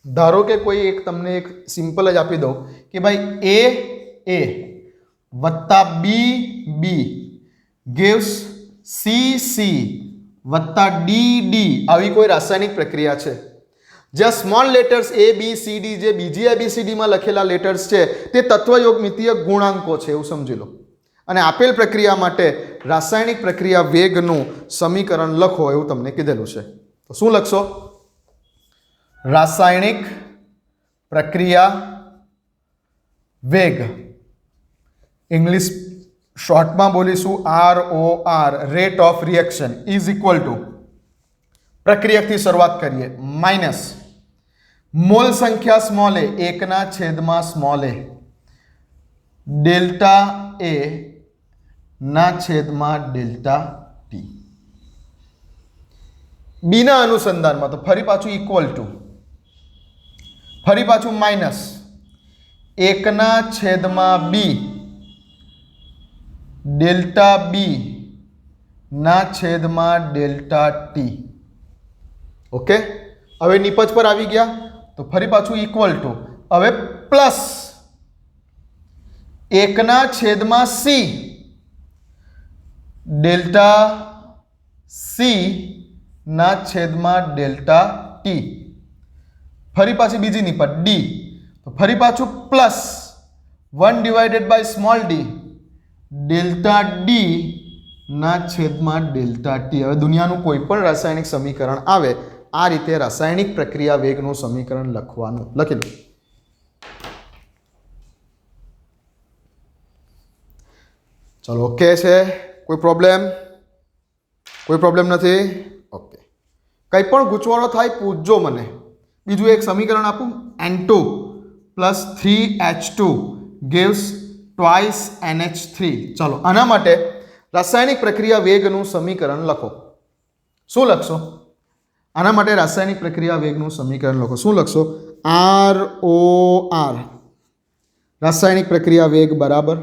Speaker 1: ધારો કે કોઈ એક તમને એક સિમ્પલ જ આપી દઉં કે ભાઈ એ વત્તા બી gives સી વત્તા ડી આવી કોઈ રાસાયણિક પ્રક્રિયા છે જ્યાં સ્મોલ લેટર્સ એ બી સી ડી જે બીજી ABCDમાં લખેલા લેટર્સ છે તે તત્વયોગમિતીય ગુણાંકો છે એવું સમજી લો. અને આપેલ પ્રક્રિયા માટે રાસાયણિક પ્રક્રિયા વેગનું સમીકરણ લખો એવું તમને કીધેલું છે. તો શું લખશો? રાસાયણિક પ્રક્રિયા વેગ, ઇંગ્લિશ શોર્ટમાં બોલીશું ROR, rate of reaction, is equal to, પ્રક્રિયાથી શરૂઆત કરીએ, માઇનસ મોલ સંખ્યા સ્મોલ એ, એકના છેદમાં સ્મોલ એ, ડેલ્ટા એ ના છેદમાં ડેલ્ટા ટી. બીના અનુસંધાનમાં તો ફરી પાછું ઇક્વલ ટુ, ફરી પાછું માઇનસ એકના છેદમાં બી ડેલ્ટા બી ના છેદમાં ડેલ્ટા ટી. ઓકે, હવે નિપજ પર આવી ગયા તો ફરી પાછું ઇક્વલ ટુ, હવે પ્લસ એકના છેદમાં સી ડેલ્ટા સી ના છેદમાં ડેલ્ટા ટી. ફરી પાછી બીજી નિપજ ડી, તો ફરી પાછું plus 1 divided by small D delta D ના છેદમાં ડેલ્ટા ટી. હવે દુનિયાનું કોઈ પણ રાસાયણિક સમીકરણ આવે આ રીતે રાસાયણિક પ્રક્રિયા વેગનું સમીકરણ લખવાનું. લખી લો. ચલો ઓકે છે? કોઈ પ્રોબ્લેમ? કોઈ પ્રોબ્લેમ નથી? ઓકે, કંઈ પણ ગૂંચવાડો થાય પૂછજો મને. બીજું એક સમીકરણ આપું, N2 plus 3H2 gives twice NH3. ચાલો આના માટે રાસાયણિક પ્રક્રિયા વેગનું સમીકરણ લખો. શું લખશો? આના માટે રાસાયણિક પ્રક્રિયા વેગનું સમીકરણ લખો. શું લખશો? ROR, રાસાયણિક પ્રક્રિયા વેગ બરાબર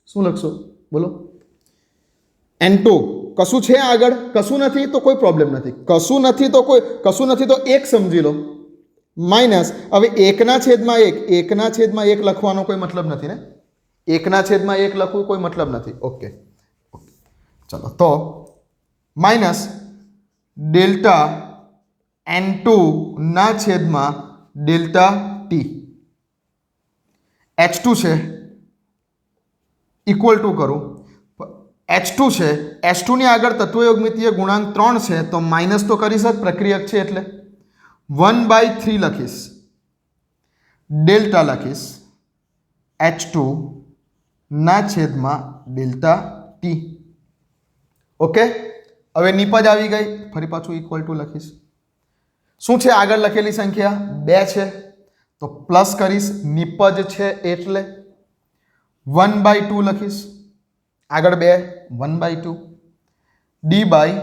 Speaker 1: શું લખશો? બોલો. N2 કશું છે આગળ? કશું નથી તો કોઈ પ્રોબ્લેમ નથી. કશું નથી તો એક સમજી લો, માઇનસ હવે એકના છેદમાં એક લખવાનો કોઈ મતલબ નથી ને. એકના છેદમાં એક લખવું કોઈ મતલબ નથી. ઓકે, ચલો તો માઇનસ ડેલ્ટા N2 ના છેદમાં ડેલ્ટા ટી. H2 છે ઇક્વલ ટુ કરું, H2 છે, H2 ની આગળ તત્વયોગમિતીય ગુણાંક 3 છે તો માઇનસ તો કરીશ જ, પ્રક્રિયક છે એટલે 1/3 લખીશ, ડેલ્ટા લખીશ H2 ના છેદમાં ડેલ્ટા ટી. ઓકે, હવે નિપજ આવી ગઈ, ફરી પાછું ઇક્વલ ટુ લખીશ. શું છે આગળ લખેલી સંખ્યા? 2 છે તો પ્લસ કરીશ, નિપજ છે એટલે 1/2 લખીશ, આગળ 2 1/2 ડી બાય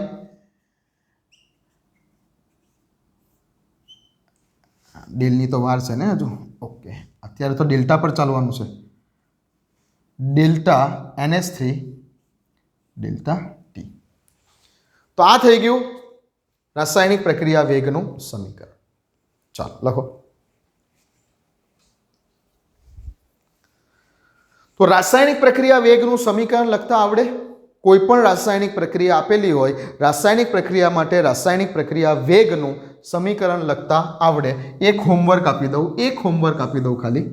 Speaker 1: ડેલની તો વાર છે ને હજુ. ઓકે, અત્યારે તો ડેલ્ટા પર ચાલવાનું છે, ડેલ્ટા NH3 ડેલ્ટા ટી. તો આ થઈ ગયું રાસાયણિક પ્રક્રિયા વેગનું સમીકરણ. ચાલો લખો. તો રાસાયણિક પ્રક્રિયા વેગનું સમીકરણ લખતા આવડે? કોઈ પણ રાસાયણિક પ્રક્રિયા આપેલી હોય, રાસાયણિક પ્રક્રિયા માટે રાસાયણિક પ્રક્રિયા વેગનું સમીકરણ લખતા આવડે. એક હોમવર્ક આપી દઉં, ખાલી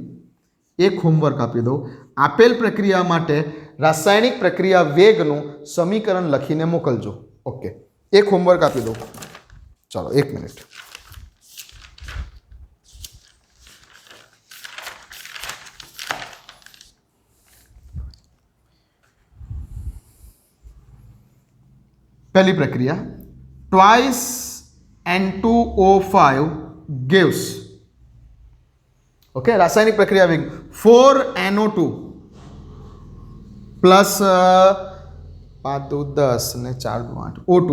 Speaker 1: એક હોમવર્ક આપી દઉં. આપેલ પ્રક્રિયા માટે રાસાયણિક પ્રક્રિયા વેગનું સમીકરણ લખીને મોકલજો. ઓકે, એક હોમવર્ક આપી દઉં. ચાલો 1 મિનિટ. પહેલી પ્રક્રિયા, ટ્વાઇસ N2O5 gives, ઓકે, રાસાયણિક પ્રક્રિયા વેગ 4NO2 પ્લસ 5 2 10 ને 4 2 8 O2.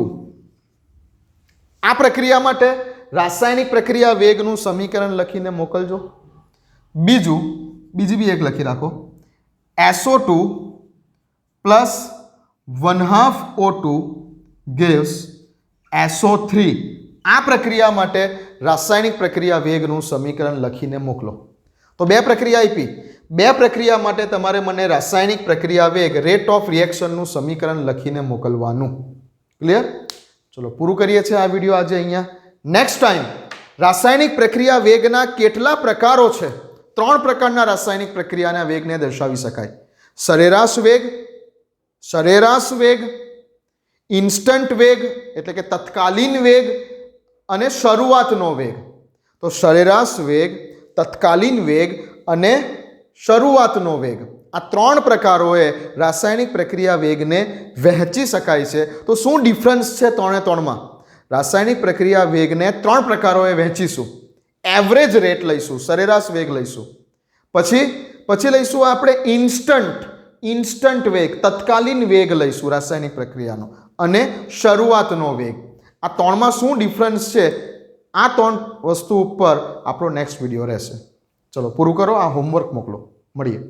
Speaker 1: આ પ્રક્રિયા માટે રાસાયણિક પ્રક્રિયા વેગનું સમીકરણ લખીને મોકલજો. બીજી બી એક લખી રાખો, SO2 plus 1/2 O2 gives SO3. આ પ્રક્રિયા માટે રાસાયણિક પ્રક્રિયા વેગનું સમીકરણ લખીને મોકલો. તો બે પ્રક્રિયા આપી, બે પ્રક્રિયા માટે તમારે મને રાસાયણિક પ્રક્રિયા વેગ રેટ ઓફ રિએક્શનનું સમીકરણ લખીને મોકલવાનું. ક્લિયર? ચલો પૂરું કરીએ છીએ આ વિડીયો આજે અહીંયા. નેક્સ્ટ ટાઈમ રાસાયણિક પ્રક્રિયા વેગના કેટલા પ્રકારો છે? 3 પ્રકારના રાસાયણિક પ્રક્રિયાના વેગને દર્શાવી શકાય. સરેરાશ વેગ, ઇન્સ્ટન્ટ વેગ એટલે કે તત્કાલીન વેગ અને શરૂઆતનો વેગ. તો સરેરાશ વેગ, તત્કાલીન વેગ અને શરૂઆતનો વેગ, આ 3 પ્રકારોએ રાસાયણિક પ્રક્રિયા વેગને વહેંચી શકાય છે. તો શું ડિફરન્સ છે 3 રાસાયણિક પ્રક્રિયા વેગને 3 પ્રકારોએ વહેંચીશું. એવરેજ રેટ લઈશું, સરેરાશ વેગ લઈશું, પછી લઈશું આપણે ઇન્સ્ટન્ટ વેગ, તત્કાલીન વેગ લઈશું રાસાયણિક પ્રક્રિયાનો, અને શરૂઆતનો વેગ. આ 3માં શું ડિફરન્સ છે, આ 3 વસ્તુ ઉપર આપણો નેક્સ્ટ વિડીયો રહેશે. ચલો પૂરું કરો, આ હોમવર્ક મોકલો, મળીએ.